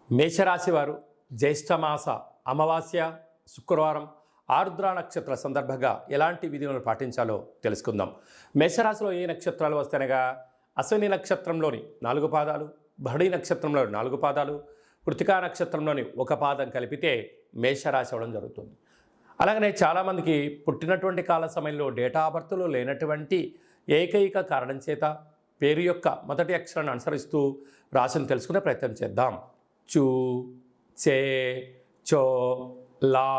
మేషరాశి వారు జ్యేష్ఠమాస అమావాస్య శుక్రవారం ఆరుద్ర నక్షత్ర సందర్భంగా ఎలాంటి విధులను పాటించాలో తెలుసుకుందాం. మేషరాశిలో ఏ నక్షత్రాలు వస్తాయనగా అశ్విని నక్షత్రంలోని 4 పాదాలు, భరణి నక్షత్రంలోని 4 పాదాలు, కృతికా నక్షత్రంలోని 1 పాదం కలిపితే మేషరాశి అవ్వడం జరుగుతుంది. అలాగనే చాలామందికి పుట్టినటువంటి కాల సమయంలో డేటా ఆఫ్ బర్త్లో లేనటువంటి ఏకైక కారణం చేత పేరు యొక్క మొదటి అక్షరాన్ని అనుసరిస్తూ రాశిని తెలుసుకునే ప్రయత్నం చేద్దాం. చూ, చే, చో, లా,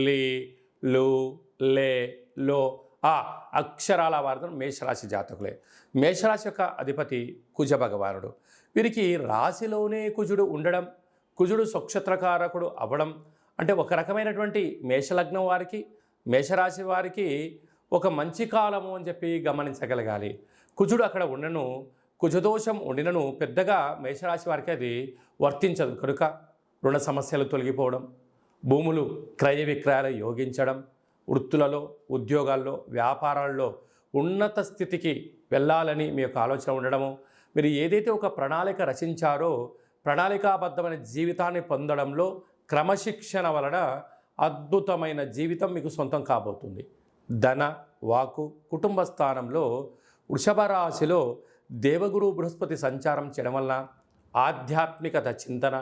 లి, లు, లే, లో ఆ అక్షరాల వారు మేషరాశి జాతకులే. మేషరాశి యొక్క అధిపతి కుజ భగవానుడు. వీరికి రాశిలోనే కుజుడు ఉండడం, కుజుడు స్వక్షత్రకారకుడు అవ్వడం అంటే ఒక రకమైనటువంటి మేషలగ్నం వారికి, మేషరాశి వారికి ఒక మంచి కాలము అని చెప్పి గమనించగలగాలి. కుజుడు అక్కడ ఉండను, కుజదోషం ఉండినను పెద్దగా మేషరాశి వారికి అది వర్తించదు. కనుక రుణ సమస్యలు తొలగిపోవడం, భూములు క్రయ విక్రయాలు యోగించడం, వృత్తులలో, ఉద్యోగాల్లో, వ్యాపారాల్లో ఉన్నత స్థితికి వెళ్ళాలని మీ యొక్క ఆలోచన ఉండడము, మీరు ఏదైతే ఒక ప్రణాళిక రచించారో ప్రణాళికాబద్ధమైన జీవితాన్ని పొందడంలో క్రమశిక్షణ వలన అద్భుతమైన జీవితం మీకు సొంతం కాబోతుంది. ధన, వాకు, కుటుంబ స్థానంలో వృషభ రాశిలో దేవగురు బృహస్పతి సంచారం చేయడం వల్ల ఆధ్యాత్మికత చింతన,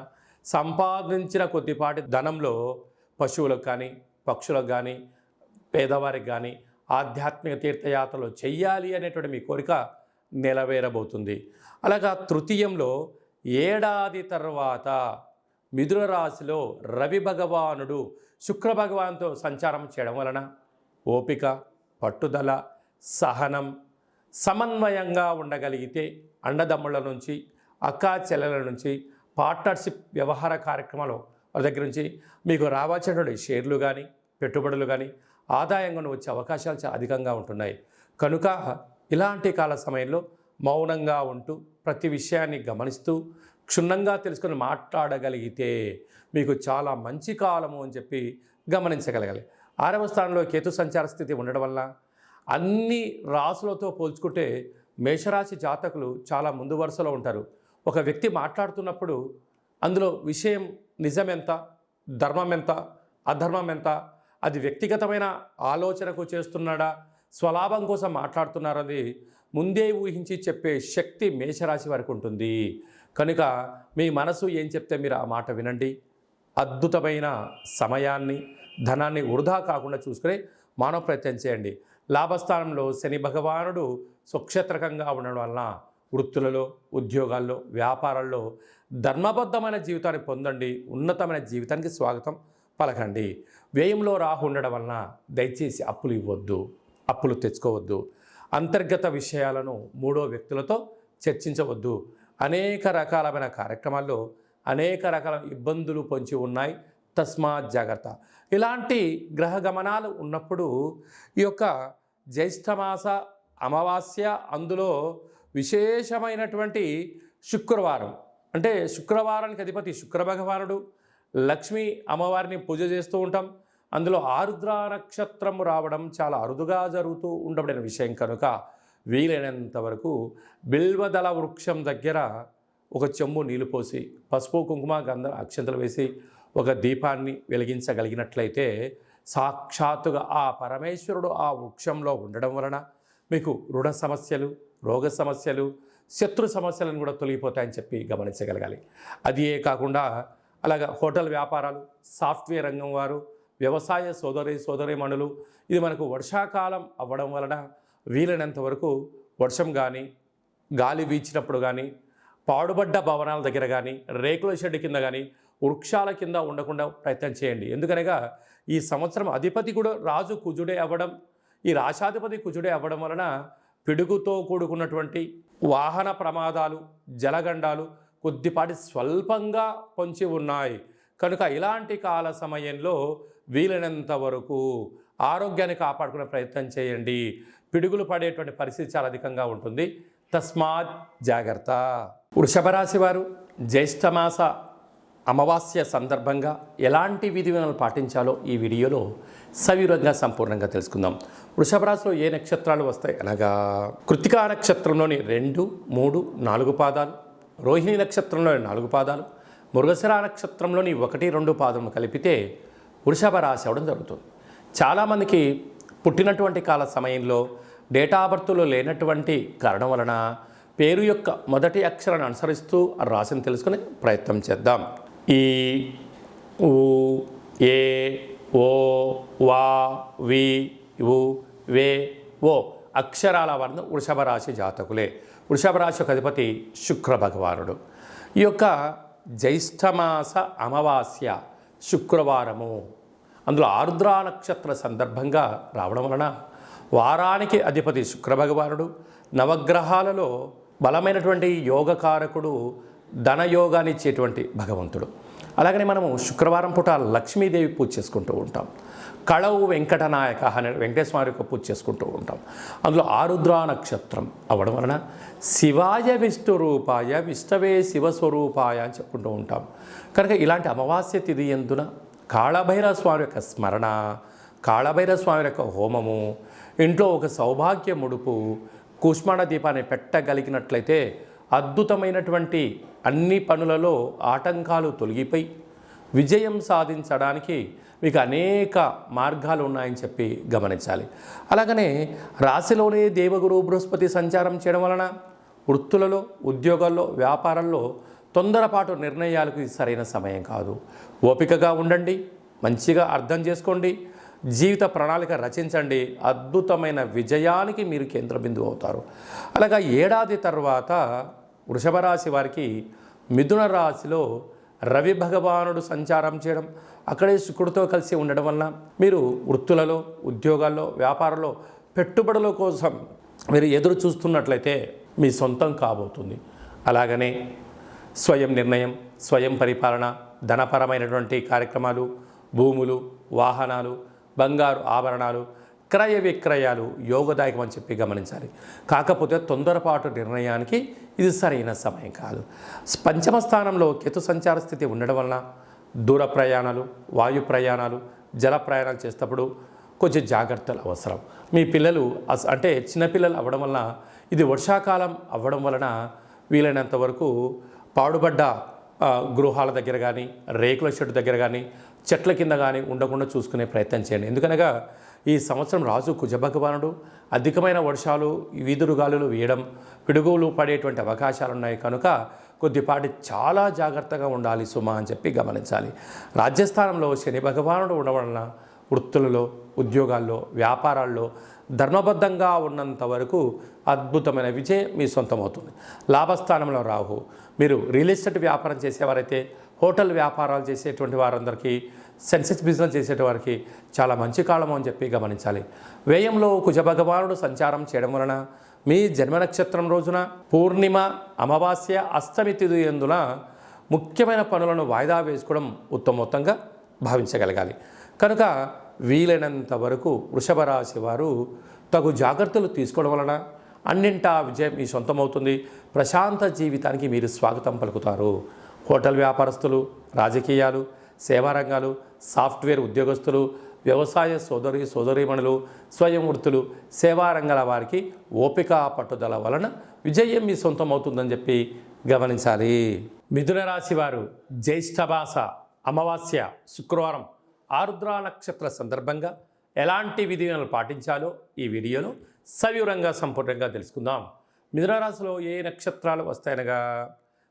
సంపాదించిన కొద్దిపాటి ధనంలో పశువులకు కానీ, పక్షులకు కానీ, పేదవారికి కానీ ఆధ్యాత్మిక తీర్థయాత్రలు చెయ్యాలి అనేటువంటి మీ కోరిక నెరవేరబోతుంది. అలాగా తృతీయంలో ఏడాది తర్వాత మిథున రాశిలో రవి భగవానుడు శుక్ర భగవాన్తో సంచారం చేయడం వలన ఓపిక, పట్టుదల, సహనం, సమన్వయంగా ఉండగలిగితే అన్నదమ్ముల నుంచి, అక్కా చెల్లెల నుంచి, పార్ట్నర్షిప్ వ్యవహార కార్యక్రమాలు వాళ్ళ దగ్గర నుంచి మీకు రావాల్సినటువంటి షేర్లు కానీ, పెట్టుబడులు కానీ ఆదాయంగా వచ్చే అవకాశాలు చాలా అధికంగా ఉంటున్నాయి. కనుక ఇలాంటి కాల సమయంలో మౌనంగా ఉంటూ ప్రతి విషయాన్ని గమనిస్తూ క్షుణ్ణంగా తెలుసుకొని మాట్లాడగలిగితే మీకు చాలా మంచి కాలము అని చెప్పి గమనించగలగాలి. 6వ స్థానంలో కేతు సంచార స్థితి ఉండడం వల్ల అన్ని రాసులతో పోల్చుకుంటే మేషరాశి జాతకులు చాలా ముందు వరుసలో ఉంటారు. ఒక వ్యక్తి మాట్లాడుతున్నప్పుడు అందులో విషయం నిజమెంత, ధర్మం ఎంత, అధర్మం ఎంత, అది వ్యక్తిగతమైన ఆలోచనకు చేస్తున్నాడా, స్వలాభం కోసం మాట్లాడుతున్నారని ముందే ఊహించి చెప్పే శక్తి మేషరాశి వారికి ఉంటుంది. కనుక మీ మనసు ఏం చెప్తే మీరు ఆ మాట వినండి. అద్భుతమైన సమయాన్ని, ధనాన్ని వృధా కాకుండా చూసుకుని మానవ ప్రయత్నం చేయండి. లాభస్థానంలో శని భగవానుడు స్వక్షేత్రకంగా ఉండడం వలన వృత్తులలో, ఉద్యోగాల్లో, వ్యాపారాల్లో ధర్మబద్ధమైన జీవితాన్ని పొందండి. ఉన్నతమైన జీవితానికి స్వాగతం పలకండి. వ్యయంలో రాహు ఉండడం వలన దయచేసి అప్పులు ఇవ్వద్దు, అప్పులు తెచ్చుకోవద్దు. అంతర్గత విషయాలను 3వ వ్యక్తులతో చర్చించవద్దు. అనేక రకాలమైన కార్యక్రమాల్లో అనేక రకాల ఇబ్బందులు పొంచి ఉన్నాయి. తస్మాత్ జాగ్రత్త. ఇలాంటి గ్రహ గమనాలు ఉన్నప్పుడు ఈ యొక్క జ్యేష్ఠమాస అమావాస్య, అందులో విశేషమైనటువంటి శుక్రవారం అంటే శుక్రవారానికి అధిపతి శుక్ర భగవానుడు, లక్ష్మీ అమ్మవారిని పూజ చేస్తూ ఉంటాం. అందులో ఆరుద్ర నక్షత్రం రావడం చాలా అరుదుగా జరుగుతూ ఉండబడిన విషయం కనుక వీలైనంత వరకు బిల్వదళ వృక్షం దగ్గర ఒక చెంబు నీళ్లు పోసి, పసుపు, కుంకుమ, గంధం, అక్షంతలు వేసి ఒక దీపాన్ని వెలిగించగలిగినట్లయితే సాక్షాత్తుగా ఆ పరమేశ్వరుడు ఆ వృక్షంలో ఉండడం వలన మీకు రుణ సమస్యలు, రోగ సమస్యలు, శత్రు సమస్యలను కూడా తొలగిపోతాయని చెప్పి గమనించగలగాలి. అదే కాకుండా అలాగా హోటల్ వ్యాపారాలు, సాఫ్ట్వేర్ రంగం వారు, వ్యవసాయ సోదరీమణులు, ఇది మనకు వర్షాకాలం అవ్వడం వలన వీలైనంత వరకు వర్షం కానీ, గాలి వీచినప్పుడు కానీ, పాడుబడ్డ భవనాల దగ్గర కానీ, రేకుల షెడ్ కింద కానీ, వృక్షాల కింద ఉండకుండా ప్రయత్నం చేయండి. ఎందుకనగా ఈ సంవత్సరం అధిపతి కూడా రాజు కుజుడే అవ్వడం, ఈ రాశాధిపతి కుజుడే అవ్వడం వలన పిడుగుతో కూడుకున్నటువంటి వాహన ప్రమాదాలు, జలగండాలు కొద్దిపాటి స్వల్పంగా పొంచి ఉన్నాయి. కనుక ఇలాంటి కాల సమయంలో వీలైనంత వరకు ఆరోగ్యాన్ని కాపాడుకునే ప్రయత్నం చేయండి. పిడుగులు పడేటువంటి పరిస్థితి చాలా అధికంగా ఉంటుంది. తస్మాత్ జాగ్రత్త. వృషభ రాశి వారు జ్యేష్ఠమాస అమావాస్య సందర్భంగా ఎలాంటి విధి విధానాలు పాటించాలో ఈ వీడియోలో సవివరంగా సంపూర్ణంగా తెలుసుకుందాం. వృషభ రాశిలో ఏ నక్షత్రాలు వస్తాయి అనగా కృత్తికా నక్షత్రంలోని 2, 3, 4 పాదాలు, రోహిణి నక్షత్రంలోని 4 పాదాలు, మృగశిర నక్షత్రంలోని 1-2 పాదములు కలిపితే వృషభ రాశి అవడం జరుగుతుంది. చాలామందికి పుట్టినటువంటి కాల సమయంలో డేటా ఆఫ్ బర్త్లో లేనటువంటి కారణం వలన పేరు యొక్క మొదటి అక్షరాన్ని అనుసరిస్తూ ఆ రాశిని తెలుసుకునే ప్రయత్నం చేద్దాం. ఈ ఊ ఏ ఓ వా వి ఉ వే ఓ అక్షరాల వర్ణం వృషభ రాశి జాతకులే. వృషభ రాశి యొక్క అధిపతి శుక్ర భగవానుడు. ఈ యొక్క జ్యేష్ఠమాస అమావాస్య శుక్రవారము, అందులో ఆరుద్ర నక్షత్ర సందర్భంగా రావడం వలన వారానికి అధిపతి శుక్ర భగవానుడు, నవగ్రహాలలో బలమైనటువంటి యోగకారకుడు, ధనయోగాన్ని ఇచ్చేటువంటి భగవంతుడు. అలాగనే మనము శుక్రవారం పూట లక్ష్మీదేవి పూజ చేసుకుంటూ ఉంటాం. కళవు వెంకటనాయక అనే వెంకటేశ్వర యొక్క పూజ చేసుకుంటూ ఉంటాం. అందులో ఆరుద్ర నక్షత్రం అవ్వడం వలన శివాయ విష్ణు రూపాయ విష్ణవే శివస్వరూపాయ అని చెప్పుకుంటూ ఉంటాం. కనుక ఇలాంటి అమావాస్య తిథి యందున కాళభైరవ స్వామి యొక్క స్మరణ, కాళభైరవ స్వామి యొక్క హోమము, ఇంట్లో ఒక సౌభాగ్య ముడుపు, కుష్మాండ దీపాన్ని పెట్టగలిగినట్లయితే అద్భుతమైనటువంటి అన్ని పనులలో ఆటంకాలు తొలగిపోయి విజయం సాధించడానికి మీకు అనేక మార్గాలు ఉన్నాయని చెప్పి గమనించాలి. అలాగనే రాశిలోనే దేవగురు బృహస్పతి సంచారం చేయడం వలన వృత్తులలో, ఉద్యోగాల్లో, వ్యాపారాల్లో తొందరపాటు నిర్ణయాలకు ఇది సరైన సమయం కాదు. ఓపికగా ఉండండి, మంచిగా అర్థం చేసుకోండి, జీవిత ప్రణాళిక రచించండి. అద్భుతమైన విజయానికి మీరు కేంద్ర బిందువు అవుతారు. అలాగా ఏడాది తర్వాత వృషభ రాశి వారికి మిథున రాశిలో రవి భగవానుడు సంచారం చేయడం, అక్కడే శుక్రుడితో కలిసి ఉండడం వలన మీరు వృత్తులలో, ఉద్యోగాల్లో, వ్యాపారంలో పెట్టుబడుల కోసం మీరు ఎదురు చూస్తున్నట్లయితే మీ సొంతం కాబోతుంది. అలాగనే స్వయం నిర్ణయం, స్వయం పరిపాలన, ధనపరమైనటువంటి కార్యక్రమాలు, భూములు, వాహనాలు, బంగారు ఆభరణాలు, క్రయ విక్రయాలు యోగదాయకం అని చెప్పి గమనించాలి. కాకపోతే తొందరపాటు నిర్ణయానికి ఇది సరైన సమయం కాదు. పంచమ స్థానంలో కేతు సంచార స్థితి ఉండడం వలన దూర ప్రయాణాలు, వాయు ప్రయాణాలు, జల ప్రయాణాలు చేసేటప్పుడు కొంచెం జాగ్రత్తలు అవసరం. మీ పిల్లలు అంటే చిన్నపిల్లలు అవ్వడం వలన, ఇది వర్షాకాలం అవ్వడం వలన వీలైనంత వరకు పాడుబడ్డ గృహాల దగ్గర కానీ, రేకుల షెడ్ దగ్గర కానీ, చెట్ల కింద కానీ ఉండకుండా చూసుకునే ప్రయత్నం చేయండి. ఎందుకనగా ఈ సంవత్సరం రాజు కుజభగవానుడు అధికమైన వర్షాలు, వీదురుగాలులు వేయడం, పిడుగులు పడేటువంటి అవకాశాలు ఉన్నాయి. కనుక కొద్దిపాటి చాలా జాగ్రత్తగా ఉండాలి సుమా అని చెప్పి గమనించాలి. రాజ్యస్థానంలో శని భగవానుడు ఉండడం వలన వృత్తులలో, ఉద్యోగాల్లో, వ్యాపారాల్లో ధర్మబద్ధంగా ఉన్నంత వరకు అద్భుతమైన విజయం మీ సొంతం అవుతుంది. లాభస్థానంలో రాహు, మీరు రియల్ ఎస్టేట్ వ్యాపారం చేసేవారైతే, హోటల్ వ్యాపారాలు చేసేటువంటి వారందరికీ, సెన్సెక్స్ బిజినెస్ చేసేవారికి చాలా మంచి కాలం అని చెప్పి గమనించాలి. వ్యయంలో కుజభగవానుడు సంచారం చేయడం వలన మీ జన్మ నక్షత్రం రోజున పూర్ణిమ, అమావాస్య, అష్టమి తిథి యందున ముఖ్యమైన పనులను వాయిదా వేసుకోవడం ఉత్తమోత్తంగా భావించగలగాలి. కనుక వీలైనంత వరకు వృషభ రాశి వారు తగు జాగ్రత్తలు తీసుకోవడం వలన అన్నింటా విజయం మీ సొంతమవుతుంది. ప్రశాంత జీవితానికి మీరు స్వాగతం పలుకుతారు. హోటల్ వ్యాపారస్తులు, రాజకీయాలు, సేవా రంగాలు, సాఫ్ట్వేర్ ఉద్యోగస్తులు, వ్యవసాయ సోదరీమణులు, స్వయం వృత్తులు, సేవా రంగాల వారికి ఓపిక పట్టుదల వలన విజయం మీ సొంతం అవుతుందని చెప్పి గమనించాలి. మిథున రాశి వారు జ్యేష్ఠమాస అమావాస్య శుక్రవారం ఆరుద్ర నక్షత్ర సందర్భంగా ఎలాంటి విధులను పాటించాలో ఈ వీడియోలో సవివరంగా సంపూర్ణంగా తెలుసుకుందాం. మిథున రాశిలో ఏ నక్షత్రాలు వస్తాయనగా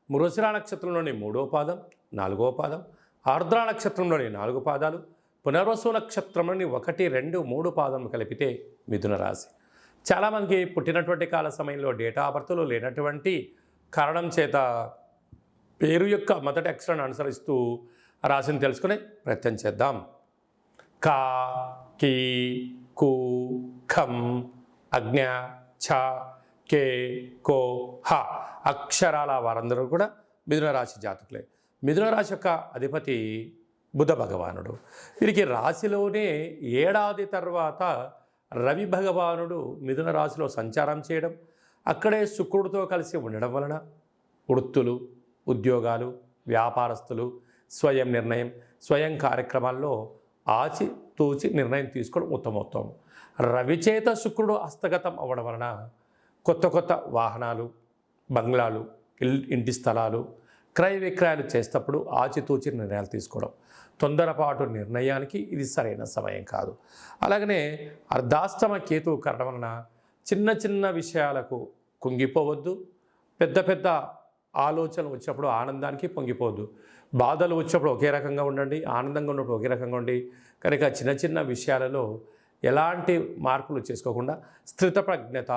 మృగశిర నక్షత్రంలోని 3వ పాదం, 4వ పాదం, ఆరుద్ర నక్షత్రంలోని 4 పాదాలు, పునర్వసు నక్షత్రంలోని 1, 2, 3 పాదములు కలిపితే మిథున రాశి. చాలామందికి పుట్టినటువంటి కాల సమయంలో డేటా ఆఫ్ బర్త్లో లేనటువంటి కారణం చేత పేరు యొక్క మొదటి అక్షరాన్ని అనుసరిస్తూ రాశిని తెలుసుకునే ప్రయత్నం చేద్దాం. కా, కీ, కు, ఖం, అజ్ఞ, ఛ, కే, కో, హ అక్షరాల వారందరూ కూడా మిథున రాశి జాతకులే. మిథున రాశి యొక్క అధిపతి బుధ భగవానుడు. వీరికి రాశిలోనే ఏడాది తర్వాత రవి భగవానుడు మిథున రాశిలో సంచారం చేయడం, అక్కడే శుక్రుడితో కలిసి ఉండడం వలన వృత్తులు, ఉద్యోగాలు, వ్యాపారస్తులు స్వయం నిర్ణయం, స్వయం కార్యక్రమాల్లో ఆచితూచి నిర్ణయం తీసుకోవడం ఉత్తమోత్తం. రవిచేత శుక్రుడు హస్తగతం అవ్వడం వలన కొత్త కొత్త వాహనాలు, బంగ్లాలు, ఇంటి స్థలాలు, క్రయ విక్రయాలు చేసేటప్పుడు ఆచితూచి నిర్ణయాలు తీసుకోవడం. తొందరపాటు నిర్ణయానికి ఇది సరైన సమయం కాదు. అలాగనే అర్ధాష్టమ కేతువు కారణం వలన చిన్న చిన్న విషయాలకు కుంగిపోవద్దు. పెద్ద పెద్ద ఆలోచనలు వచ్చినప్పుడు ఆనందానికి పొంగిపోవద్దు. బాధలు వచ్చినప్పుడు ఒకే రకంగా ఉండండి, ఆనందంగా ఉన్నప్పుడు ఒకే రకంగా ఉండి. కనుక చిన్న చిన్న విషయాలలో ఎలాంటి మార్పులు చేసుకోకుండా స్థితప్రజ్ఞత,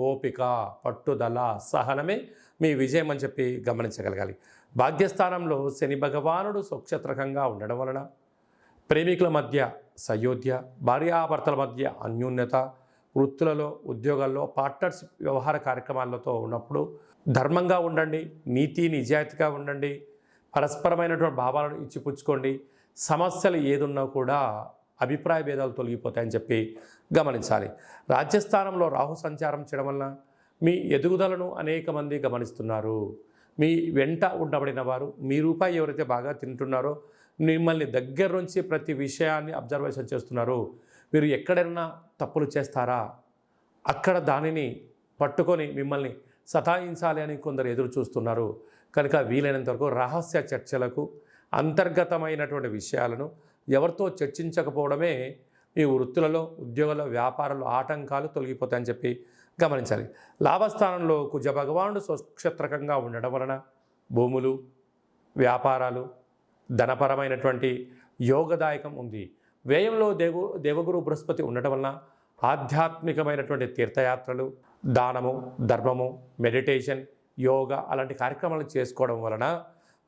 ఓపిక, పట్టుదల, సహనమే మీ విజయం అని చెప్పి గమనించగలగాలి. భాగ్యస్థానంలో శని భగవానుడు స్వక్షత్రకంగా ఉండడం వలన ప్రేమికుల మధ్య సయోధ్య, భార్యాభర్తల మధ్య అన్యోన్యత, వృత్తులలో, ఉద్యోగాల్లో, పార్ట్నర్షిప్ వ్యవహార కార్యక్రమాలతో ఉన్నప్పుడు ధర్మంగా ఉండండి, నీతి నిజాయితీగా ఉండండి, పరస్పరమైనటువంటి భావాలను ఇచ్చిపుచ్చుకోండి. సమస్యలు ఏదున్నా కూడా అభిప్రాయ భేదాలు తొలగిపోతాయని చెప్పి గమనించాలి. రాజ్యస్థానంలో రాహు సంచారం చేయడం వలన మీ ఎదుగుదలను అనేక మంది గమనిస్తున్నారు. మీ వెంట ఉండబడిన వారు, మీ రూపాయి ఎవరైతే బాగా తింటున్నారో, మిమ్మల్ని దగ్గర నుంచి ప్రతి విషయాన్ని అబ్జర్వేషన్ చేస్తున్నారు. మీరు ఎక్కడైనా తప్పులు చేస్తారా, అక్కడ దానిని పట్టుకొని మిమ్మల్ని సతాయించాలి అని కొందరు ఎదురు చూస్తున్నారు. కనుక వీలైనంత వరకు రహస్య చర్చలకు, అంతర్గతమైనటువంటి విషయాలను ఎవరితో చర్చించకపోవడమే మీ వృత్తులలో, ఉద్యోగాల్లో, వ్యాపారాల్లో ఆటంకాలు తొలగిపోతాయని చెప్పి గమనించాలి. లాభస్థానంలో కుజ భగవానుడు స్వక్షత్రకంగా ఉండడం వలన భూములు, వ్యాపారాలు, ధనపరమైనటువంటి యోగదాయకం ఉంది. వ్యయంలో దేవగురు బృహస్పతి ఉండటం వలన ఆధ్యాత్మికమైనటువంటి తీర్థయాత్రలు, దానము, ధర్మము, మెడిటేషన్, యోగా అలాంటి కార్యక్రమాలు చేసుకోవడం వలన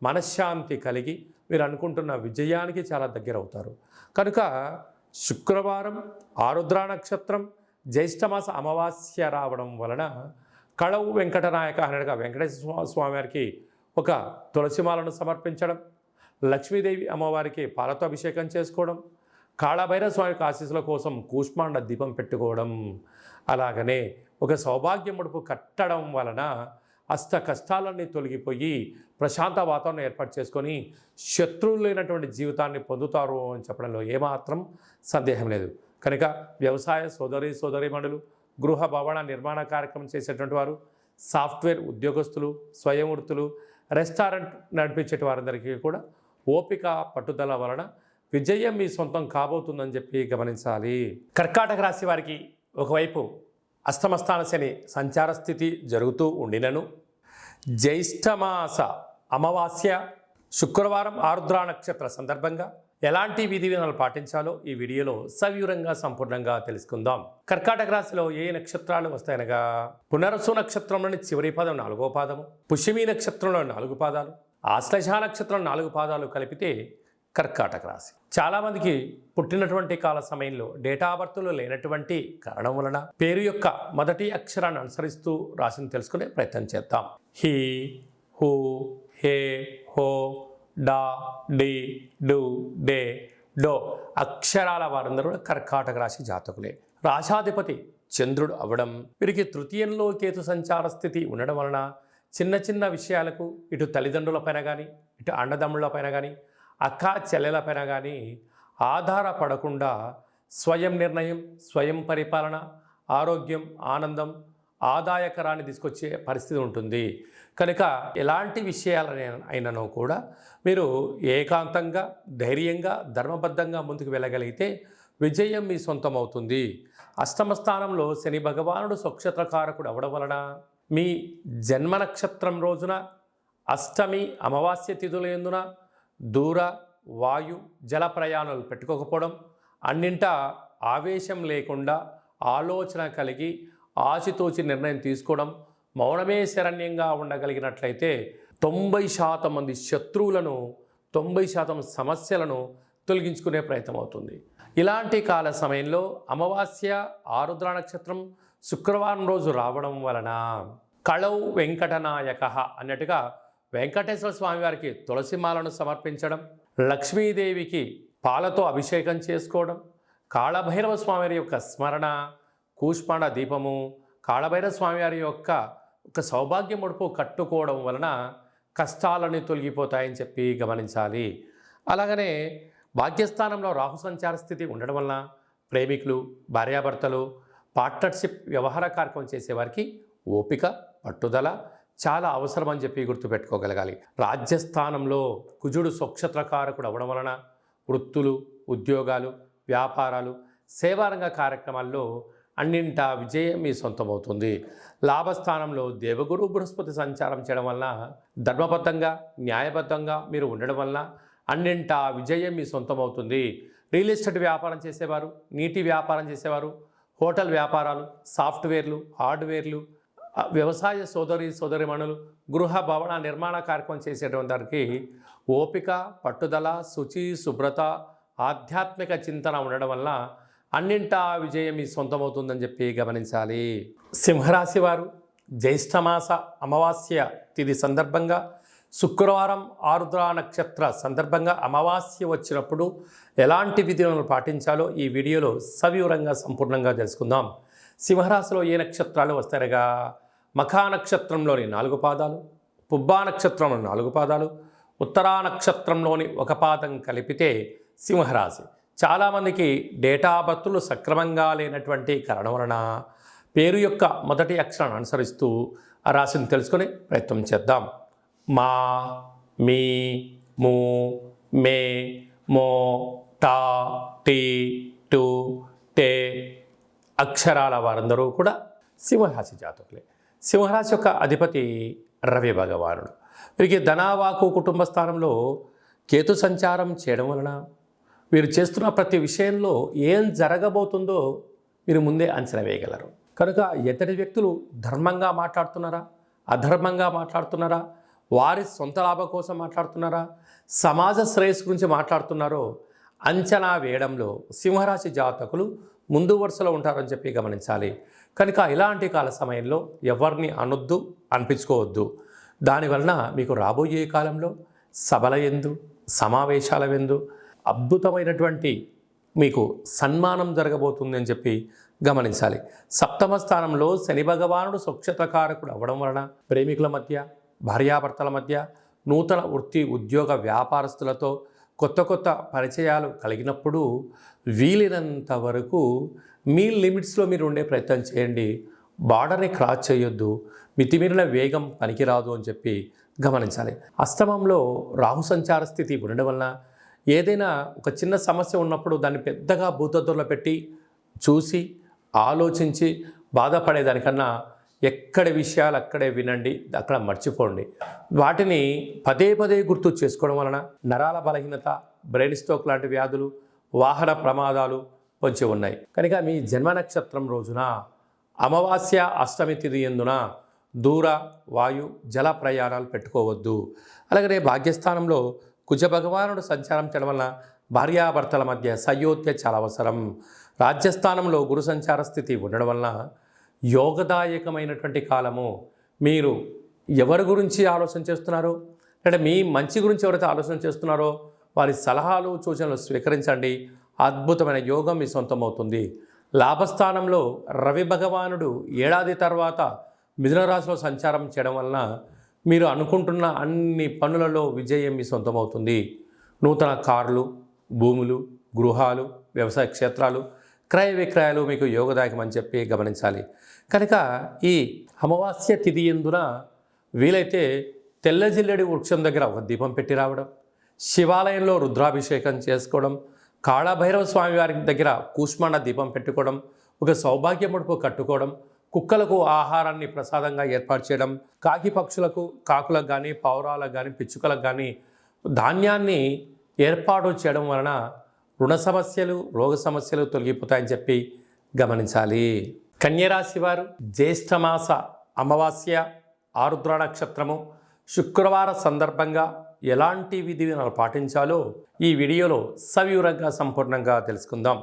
మనశ్శాంతి కలిగి మీరు అనుకుంటున్న విజయానికి చాలా దగ్గర అవుతారు. కనుక శుక్రవారం, ఆరుద్ర నక్షత్రం, జ్యేష్ఠమాస అమావాస్య రావడం వలన కళవు వెంకటనాయక అనగా వెంకటేశ్వర స్వామివారికి ఒక తులసిమాలను సమర్పించడం, లక్ష్మీదేవి అమ్మవారికి పాలతో అభిషేకం చేసుకోవడం, కాళభైరవ స్వామికి ఆశీస్సుల కోసం కూష్మాండ దీపం పెట్టుకోవడం, అలాగనే ఒక సౌభాగ్య ముడుపు కట్టడం వలన అష్ట కష్టాలన్నీ తొలగిపోయి ప్రశాంత వాతావరణం ఏర్పాటు చేసుకొని శత్రువులు లేనటువంటి జీవితాన్ని పొందుతారు అని చెప్పడంలో ఏమాత్రం సందేహం లేదు. కనుక వ్యవసాయ సోదరీమణులు, గృహ భవన నిర్మాణ కార్యక్రమం చేసేటువంటి వారు, సాఫ్ట్వేర్ ఉద్యోగస్తులు, స్వయం వృత్తులు, రెస్టారెంట్ నడిపించే వారందరికీ కూడా ఓపిక, పట్టుదల వలన విజయం మీ సొంతం కాబోతుందని చెప్పి గమనించాలి. కర్కాటక రాశి వారికి ఒకవైపు అష్టమస్థాన శని సంచార స్థితి జరుగుతూ ఉండినను జ్యేష్ఠమాస అమావాస్య శుక్రవారం ఆరుద్ర నక్షత్ర సందర్భంగా ఎలాంటి విధి విధానాలు పాటించాలో ఈ వీడియోలో సవివరంగా సంపూర్ణంగా తెలుసుకుందాం. కర్కాటక రాశిలో ఏ నక్షత్రాలు వస్తాయనగా పునరసు నక్షత్రంలోని చివరి పాదం 4వ పాదము, పుష్యమి నక్షత్రంలో 4 పాదాలు, ఆశ్లేష నక్షత్రం 4 పాదాలు కలిపితే కర్కాటక రాశి. చాలామందికి పుట్టినటువంటి కాల సమయంలో డేటా ఆఫ్ బర్త్లో లేనటువంటి కారణం వలన పేరు యొక్క మొదటి అక్షరాన్ని అనుసరిస్తూ రాశిని తెలుసుకునే ప్రయత్నం చేద్దాం. హీ, హూ, హే, హో, డా, డి, డు, డే, డో అక్షరాల వారందరూ కర్కాటక రాశి జాతకులే. రాశాధిపతి చంద్రుడు అవ్వడం, వీరికి తృతీయంలో కేతు సంచార స్థితి ఉండడం వలన చిన్న చిన్న విషయాలకు ఇటు తల్లిదండ్రులపైన కానీ, ఇటు అన్నదమ్ముళ్ళపైన కానీ, అక్క చెల్లెలపైన కానీ ఆధారపడకుండా స్వయం నిర్ణయం, స్వయం పరిపాలన, ఆరోగ్యం, ఆనందం, ఆదాయకరాన్ని తీసుకొచ్చే పరిస్థితి ఉంటుంది. కనుక ఎలాంటి విషయాలైనను కూడా మీరు ఏకాంతంగా, ధైర్యంగా, ధర్మబద్ధంగా ముందుకు వెళ్ళగలిగితే విజయం మీ సొంతం అవుతుంది. అష్టమ స్థానంలో శని భగవానుడు స్వక్షత్రకారకుడు అవడం వలన మీ జన్మ నక్షత్రం రోజున అష్టమి అమావాస్య తిథుల యందున దూర, వాయు, జల ప్రయాణాలు పెట్టుకోకపోవడం, అన్నింటా ఆవేశం లేకుండా ఆలోచన కలిగి ఆచితూచి నిర్ణయం తీసుకోవడం, మౌనమే శరణ్యంగా ఉండగలిగినట్లయితే 90% మంది శత్రువులను, 90% సమస్యలను తొలగించుకునే ప్రయత్నం అవుతుంది. ఇలాంటి కాల సమయంలో అమావాస్య ఆరుద్ర నక్షత్రం శుక్రవారం రోజు రావడం వలన కళౌ వెంకటనాయక అన్నట్టుగా వెంకటేశ్వర స్వామి వారికి తులసిమాలను సమర్పించడం, లక్ష్మీదేవికి పాలతో అభిషేకం చేసుకోవడం, కాళభైరవ స్వామి యొక్క స్మరణ, కూష్మాండ దీపము, కాళభైరవ స్వామి వారి యొక్క ఒక సౌభాగ్య ముడుపు కట్టుకోవడం వలన కష్టాలన్నీ తొలగిపోతాయని చెప్పి గమనించాలి. అలాగనే భాగ్యస్థానంలో రాహు సంచార స్థితి ఉండడం వలన ప్రేమికులు, భార్యాభర్తలు, పార్ట్నర్షిప్ వ్యవహార కార్యక్రమం చేసేవారికి ఓపిక, పట్టుదల, చాలా అవసరం అని చెప్పి గుర్తుపెట్టుకోగలగాలి. రాజ్యస్థానంలో కుజుడు స్వక్షత్రకారకుడు అవ్వడం వలన వృత్తులు, ఉద్యోగాలు, వ్యాపారాలు, సేవారంగ కార్యక్రమాల్లో అన్నింటా విజయం మీ సొంతమవుతుంది. లాభస్థానంలో దేవగురు బృహస్పతి సంచారం చేయడం వలన ధర్మబద్ధంగా, న్యాయబద్ధంగా మీరు ఉండడం వలన అన్నింటా విజయం మీ సొంతమవుతుంది. రియల్ ఎస్టేట్ వ్యాపారం చేసేవారు, నీటి వ్యాపారం చేసేవారు, హోటల్ వ్యాపారాలు, సాఫ్ట్వేర్లు, హార్డ్వేర్లు, వ్యవసాయ సోదరిమణులు, గృహ భవన నిర్మాణ కార్యక్రమం చేసేటువంటి వారికి ఓపిక, పట్టుదల, శుచి, శుభ్రత, ఆధ్యాత్మిక చింతన ఉండడం వల్ల అన్నింటా విజయం మీ సొంతమవుతుందని చెప్పి గమనించాలి. సింహరాశి వారు జ్యేష్ఠమాస అమావాస్య తిథి సందర్భంగా శుక్రవారం ఆరుద్ర నక్షత్ర సందర్భంగా అమావాస్య వచ్చినప్పుడు ఎలాంటి విధులను పాటించాలో ఈ వీడియోలో సవివరంగా సంపూర్ణంగా తెలుసుకుందాం. సింహరాశిలో ఏ నక్షత్రాలు వస్తారగా మఖా నక్షత్రంలోని 4 పాదాలు, పుబ్బా నక్షత్రంలో 4 పాదాలు, ఉత్తరా నక్షత్రంలోని 1 పాదం కలిపితే సింహరాశి. చాలామందికి డేటా బర్త్లు సక్రమంగా లేనటువంటి కారణం వలన పేరు యొక్క మొదటి అక్షరాన్ని అనుసరిస్తూ ఆ రాశిని తెలుసుకునే ప్రయత్నం చేద్దాం. మా, మీ, ము, మే, మో, టా, టీ, టు, టే అక్షరాల వారందరూ కూడా సింహరాశి జాతకులే. సింహరాశి యొక్క అధిపతి రవి భగవానుడు. వీరికి ధనావాకు కుటుంబ స్థానంలో కేతు సంచారం చేయడం వలన వీరు చేస్తున్న ప్రతి విషయంలో ఏం జరగబోతుందో మీరు ముందే అంచనా వేయగలరు. కనుక ఎత్తటి వ్యక్తులు ధర్మంగా మాట్లాడుతున్నారా, అధర్మంగా మాట్లాడుతున్నారా, వారి సొంత లాభం కోసం మాట్లాడుతున్నారా, సమాజ శ్రేయస్సు గురించి మాట్లాడుతున్నారో అంచనా వేయడంలో సింహరాశి జాతకులు ముందు వరుసలో ఉంటారని చెప్పి గమనించాలి. కనుక ఇలాంటి కాల సమయంలో ఎవరిని అనొద్దు, అనిపించుకోవద్దు. దానివలన మీకు రాబోయే కాలంలో సభల యందు, సమావేశాల యందు అద్భుతమైనటువంటి మీకు సన్మానం జరగబోతుంది అని చెప్పి గమనించాలి. సప్తమ స్థానంలో శని భగవానుడు స్వక్షత్రకారకుడు అవ్వడం వలన ప్రేమికుల మధ్య, భార్యాభర్తల మధ్య, నూతన వృత్తి ఉద్యోగ వ్యాపారస్తులతో కొత్త పరిచయాలు కలిగినప్పుడు వీలైనంత వరకు మీ లిమిట్స్లో మీరు ఉండే ప్రయత్నం చేయండి. బార్డర్ని క్రాస్ చేయొద్దు. మితిమీరిన వేగం పనికిరాదు అని చెప్పి గమనించాలి. అష్టమంలో రాహు సంచార స్థితి ఉండడం వలన ఏదైనా ఒక చిన్న సమస్య ఉన్నప్పుడు దాన్ని పెద్దగా భూతద్దులో పెట్టి చూసి ఆలోచించి బాధపడేదానికన్నా ఎక్కడి విషయాలు అక్కడే వినండి, అక్కడ మర్చిపోండి. వాటిని పదే గుర్తు చేసుకోవడం వలన నరాల బలహీనత, బ్రెయిన్ స్ట్రోక్ లాంటి వ్యాధులు, వాహన ప్రమాదాలు పొంచి ఉన్నాయి. కనుక మీ జన్మ నక్షత్రం రోజున అమావాస్య అష్టమి తిథి యందున దూర, వాయు, జల ప్రయాణాలు పెట్టుకోవద్దు. అలాగనే భాగ్యస్థానంలో కుజ భగవానుడు సంచారం చేయడం వలన భార్యాభర్తల మధ్య సయోధ్య చాలా అవసరం. రాజ్యస్థానంలో గురు సంచార స్థితి ఉండడం వలన యోగదాయకమైనటువంటి కాలము. మీరు ఎవరి గురించి ఆలోచన చేస్తున్నారో, అంటే మీ మంచి గురించి ఎవరైతే ఆలోచన చేస్తున్నారో వారి సలహాలు, సూచనలు స్వీకరించండి. అద్భుతమైన యోగం మీ సొంతమవుతుంది. లాభస్థానంలో రవి భగవానుడు ఏడాది తర్వాత మిథున రాశిలో సంచారం చేయడం వలన మీరు అనుకుంటున్న అన్ని పనులలో విజయం మీ సొంతమవుతుంది. నూతన కార్లు, భూములు, గృహాలు, వ్యవసాయ క్షేత్రాలు, క్రయ విక్రయాలు మీకు యోగదాయకం అని చెప్పి గమనించాలి. కనుక ఈ అమావాస్య తిథి యందున వీలైతే తెల్ల జిల్లెడి వృక్షం దగ్గర ఒక దీపం పెట్టి రావడం, శివాలయంలో రుద్రాభిషేకం చేసుకోవడం, కాళభైరవ స్వామి వారి దగ్గర కూష్మాండ దీపం పెట్టుకోవడం, ఒక సౌభాగ్య ముడుపు కట్టుకోవడం, కుక్కలకు ఆహారాన్ని ప్రసాదంగా ఏర్పాటు చేయడం, కాకి పక్షులకు, కాకులకు కానీ, పావురాలకు కానీ, పిచ్చుకలకు కానీ ధాన్యాన్ని ఏర్పాటు చేయడం వలన రుణ సమస్యలు, రోగ సమస్యలు తొలగిపోతాయని చెప్పి గమనించాలి. కన్యరాశి వారు జ్యేష్ఠమాస అమావాస్య ఆరుద్ర నక్షత్రము శుక్రవార సందర్భంగా ఎలాంటి విధి విధానాలు పాటించాలో ఈ వీడియోలో సవివరంగా సంపూర్ణంగా తెలుసుకుందాం.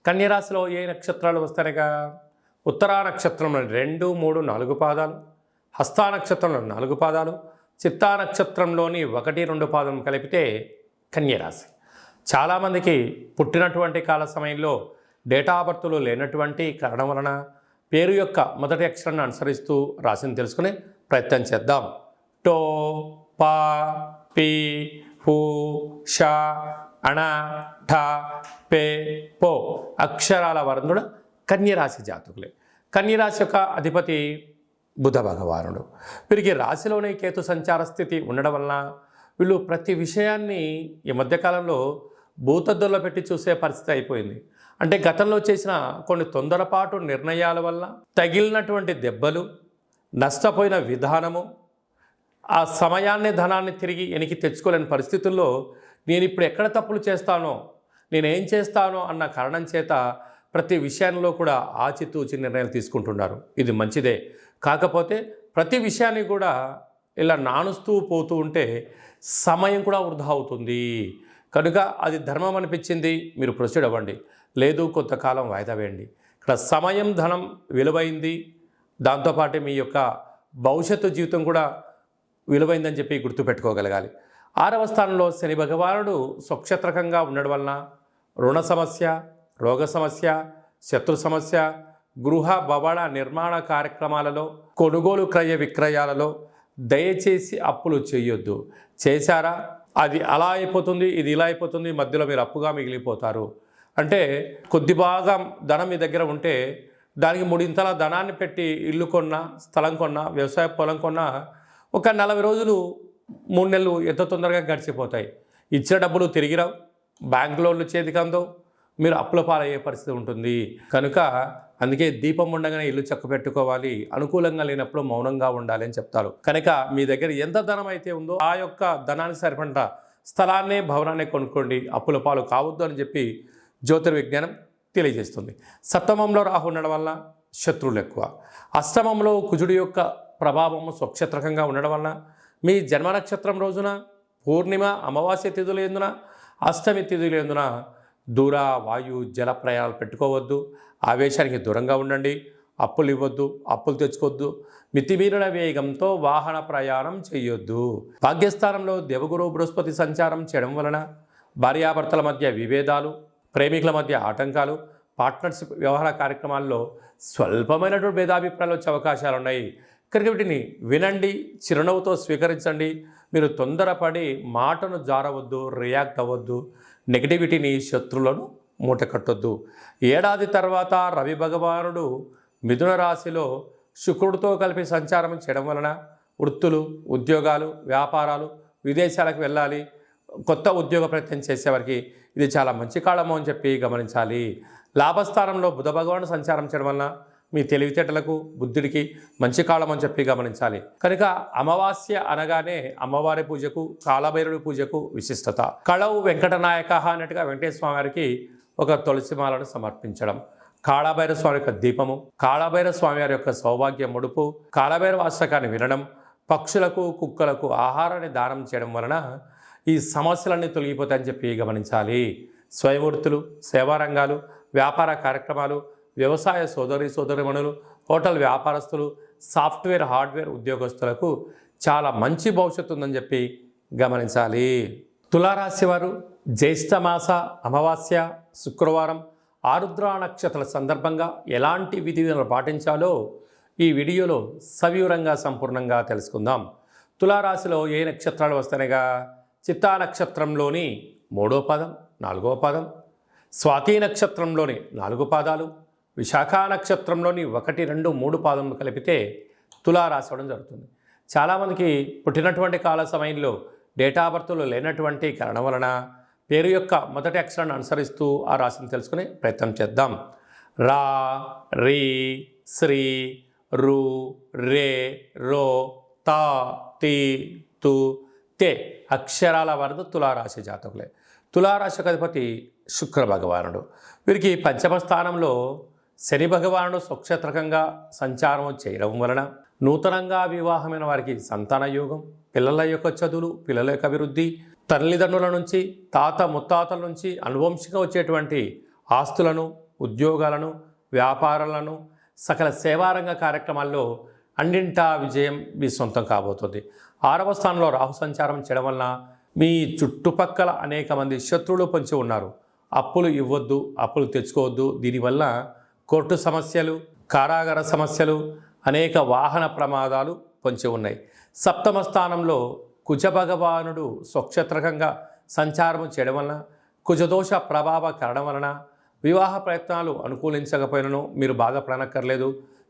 కన్యరాశిలో ఏ నక్షత్రాలు వస్తాయనగా ఉత్తరా నక్షత్రంలో 2, 3, 4 పాదాలు, హస్తా నక్షత్రంలో 4 పాదాలు, చిత్తా నక్షత్రంలోని 1, 2 పాదం కలిపితే కన్యరాశి. చాలామందికి పుట్టినటువంటి కాల సమయంలో డేటా బర్త్లు లేనటువంటి కారణం వలన పేరు యొక్క మొదటి అక్షరాన్ని అనుసరిస్తూ రాశిని తెలుసుకునే ప్రయత్నం చేద్దాం. టో, పా, పి, హు, ష, అణ, ఠ, పే, పో అక్షరాల వారందరూ కన్యరాశి జాతకులే. కన్యరాశి యొక్క అధిపతి బుధ భగవానుడు. వీరికి రాశిలోనే కేతు సంచార స్థితి ఉండడం వలన వీళ్ళు ప్రతి విషయాన్ని ఈ మధ్యకాలంలో భూతద్దుల్లో పెట్టి చూసే పరిస్థితి అయిపోయింది. అంటే గతంలో చేసిన కొన్ని తొందరపాటు నిర్ణయాల వల్ల తగిలినటువంటి దెబ్బలు, నష్టపోయిన విధానము, ఆ సమయాన్ని ధనాన్ని తిరిగి వెనక్కి తెచ్చుకోలేని పరిస్థితుల్లో నేను ఇప్పుడు ఎక్కడ తప్పులు చేస్తానో, నేనేం చేస్తానో అన్న కారణం చేత ప్రతి విషయంలో కూడా ఆచితూచి నిర్ణయాలు తీసుకుంటున్నారు. ఇది మంచిదే. కాకపోతే ప్రతి విషయాన్ని కూడా ఇలా నానుస్తూ పోతూ ఉంటే సమయం కూడా వృధా అవుతుంది. కనుక అది ధర్మం అనిపించింది, మీరు ప్రొసీడ్ అవ్వండి. లేదు, కొంతకాలం వాయిదా వేయండి. ఇక్కడ సమయం, ధనం విలువైంది. దాంతోపాటు మీ యొక్క భవిష్యత్తు జీవితం కూడా విలువైందని చెప్పి గుర్తుపెట్టుకోగలగాలి. 6వ స్థానంలో శని భగవానుడు స్వక్షేత్రకంగా ఉండడం వలన రుణ సమస్య, రోగ సమస్య, శత్రు సమస్య, గృహ భవన నిర్మాణ కార్యక్రమాలలో, కొనుగోలు క్రయ విక్రయాలలో దయచేసి అప్పులు చేయొద్దు. చేశారా అది అలా అయిపోతుంది, ఇది ఇలా అయిపోతుంది, మధ్యలో మీరు అప్పుగా మిగిలిపోతారు. అంటే కొద్ది భాగం ధనం మీ దగ్గర ఉంటే దానికి 3 ధనాన్ని పెట్టి ఇల్లు కొన్నా, స్థలం కొన్నా, వ్యవసాయ పొలం కొన్నా ఒక 40 రోజులు, 3 నెలలు ఎంత తొందరగా గడిచిపోతాయి. ఇచ్చిన డబ్బులు తిరిగి రావు, బ్యాంక్ లోన్లు చేతికి అందవు, మీరు అప్పుల పాలయ్యే పరిస్థితి ఉంటుంది. కనుక అందుకే దీపం ఉండగానే ఇల్లు చక్క పెట్టుకోవాలి, అనుకూలంగా లేనప్పుడు మౌనంగా ఉండాలి అని చెప్తారు. కనుక మీ దగ్గర ఎంత ధనం అయితే ఉందో ఆ యొక్క ధనానికి సరిపడ స్థలాన్నే, భవనాన్ని కొనుక్కోండి, అప్పుల పాలు కావద్దు అని చెప్పి జ్యోతిర్విజ్ఞానం తెలియజేస్తుంది. సప్తమంలో రాహు ఉండడం వల్ల శత్రువులు ఎక్కువ. అష్టమంలో కుజుడి యొక్క ప్రభావము స్వక్షేత్రకంగా ఉండడం వలన మీ జన్మ నక్షత్రం రోజున పూర్ణిమ, అమావాస్య తిథులు ఎందున, అష్టమి తిథులు ఎందున దూర, వాయు, జల ప్రయాణాలు పెట్టుకోవద్దు. ఆవేశానికి దూరంగా ఉండండి. అప్పులు ఇవ్వద్దు, అప్పులు తెచ్చుకోవద్దు. మితిమీరిన వేగంతో వాహన ప్రయాణం చేయొద్దు. భాగ్యస్థానంలో దేవగురు బృహస్పతి సంచారం చేయడం వలన భార్యాభర్తల మధ్య విభేదాలు, ప్రేమికుల మధ్య ఆటంకాలు, పార్ట్నర్షిప్ వ్యవహార కార్యక్రమాల్లో స్వల్పమైనటువంటి భేదాభిప్రాయాలు వచ్చే అవకాశాలు ఉన్నాయి. కనుక వీటిని వినండి, చిరునవ్వుతో స్వీకరించండి. మీరు తొందరపడి మాటను జారవద్దు, రియాక్ట్ అవ్వద్దు. నెగిటివిటీని, శత్రువులను మూట కట్టొద్దు. ఏడాది తర్వాత రవి భగవానుడు మిథున రాశిలో శుక్రుడితో కలిపి సంచారం చేయడం వలన వృత్తులు, ఉద్యోగాలు, వ్యాపారాలు, విదేశాలకు వెళ్ళాలి, కొత్త ఉద్యోగ ప్రయత్నం చేసేవారికి ఇది చాలా మంచి కాలము అని చెప్పి గమనించాలి. లాభస్థానంలో బుధ భగవానుడు సంచారం చేయడం వలన మీ తెలివితేటలకు, బుద్ధుడికి మంచి కాలం అని చెప్పి గమనించాలి. కనుక అమావాస్య అనగానే అమ్మవారి పూజకు, కాలభైరవుడి పూజకు విశిష్టత. కళవు వెంకటనాయక అన్నట్టుగా వెంకటేశ్వర స్వామి వారికి ఒక తులసిమాలను సమర్పించడం, కాళభైరవ స్వామి యొక్క దీపము, కాళభైరవ స్వామి వారి యొక్క సౌభాగ్య ముడుపు, కాళభైరవ అష్టకాన్ని వినడం, పక్షులకు, కుక్కలకు ఆహారాన్ని దానం చేయడం వలన ఈ సమస్యలన్నీ తొలగిపోతాయని చెప్పి గమనించాలి. స్వయంవృత్తులు, సేవారంగాలు, వ్యాపార కార్యక్రమాలు, వ్యవసాయ సోదరిమణులు, హోటల్ వ్యాపారస్తులు, సాఫ్ట్వేర్, హార్డ్వేర్ ఉద్యోగస్తులకు చాలా మంచి భవిష్యత్తు ఉందని చెప్పి గమనించాలి. తులారాశి వారు జ్యేష్ఠమాస అమావాస్య శుక్రవారం ఆరుద్ర నక్షత్రాల సందర్భంగా ఎలాంటి విధులను పాటించాలో ఈ వీడియోలో సవివరంగా సంపూర్ణంగా తెలుసుకుందాం. తులారాశిలో ఏ నక్షత్రాలు వస్తాయిగా చిత్తా నక్షత్రంలోని 3వ పాదం, 4వ పాదం, స్వాతి నక్షత్రంలోని 4 పాదాలు, విశాఖ నక్షత్రంలోని 1, 2, 3 పాదములు కలిపితే తులారాశి అవడం జరుగుతుంది. చాలామందికి పుట్టినటువంటి కాల సమయంలో డేటా బర్త్లో లేనటువంటి కారణం వలన పేరు యొక్క మొదటి అక్షరాన్ని అనుసరిస్తూ ఆ రాశిని తెలుసుకునే ప్రయత్నం చేద్దాం. రా, రీ, శ్రీ, రు, రే, రో, తా, తి, తు, తే అక్షరాల వరద తులారాశి జాతకులే. తులారాశికి అధిపతి శుక్ర భగవానుడు. వీరికి పంచమ స్థానంలో శని భగవానుడు స్వక్షేత్రకంగా సంచారం చేయడం వలన నూతనంగా వివాహమైన వారికి సంతాన యోగం, పిల్లల యొక్క చదువులు, పిల్లల యొక్క అభివృద్ధి, తల్లిదండ్రుల నుంచి, తాత ముత్తాతల నుంచి అనువంశికంగా వచ్చేటువంటి ఆస్తులను, ఉద్యోగాలను, వ్యాపారాలను, సకల సేవారంగ కార్యక్రమాల్లో అన్నింటా విజయం మీ సొంతం కాబోతుంది. 6వ స్థానంలో రాహు సంచారం చేయడం వలన మీ చుట్టుపక్కల అనేక మంది శత్రువులు పొంచి ఉన్నారు. అప్పులు ఇవ్వద్దు, అప్పులు తెచ్చుకోవద్దు. దీనివల్ల కోర్టు సమస్యలు, కారాగార సమస్యలు, అనేక వాహన ప్రమాదాలు పొంచి ఉన్నాయి. 7వ స్థానంలో కుజ భగవానుడు స్వక్షేత్రకంగా సంచారం చేయడం వలన, కుజదోష ప్రభావ కారణం వలన వివాహ ప్రయత్నాలు అనుకూలించకపోయినను మీరు బాధపడనక్కర్లేదు.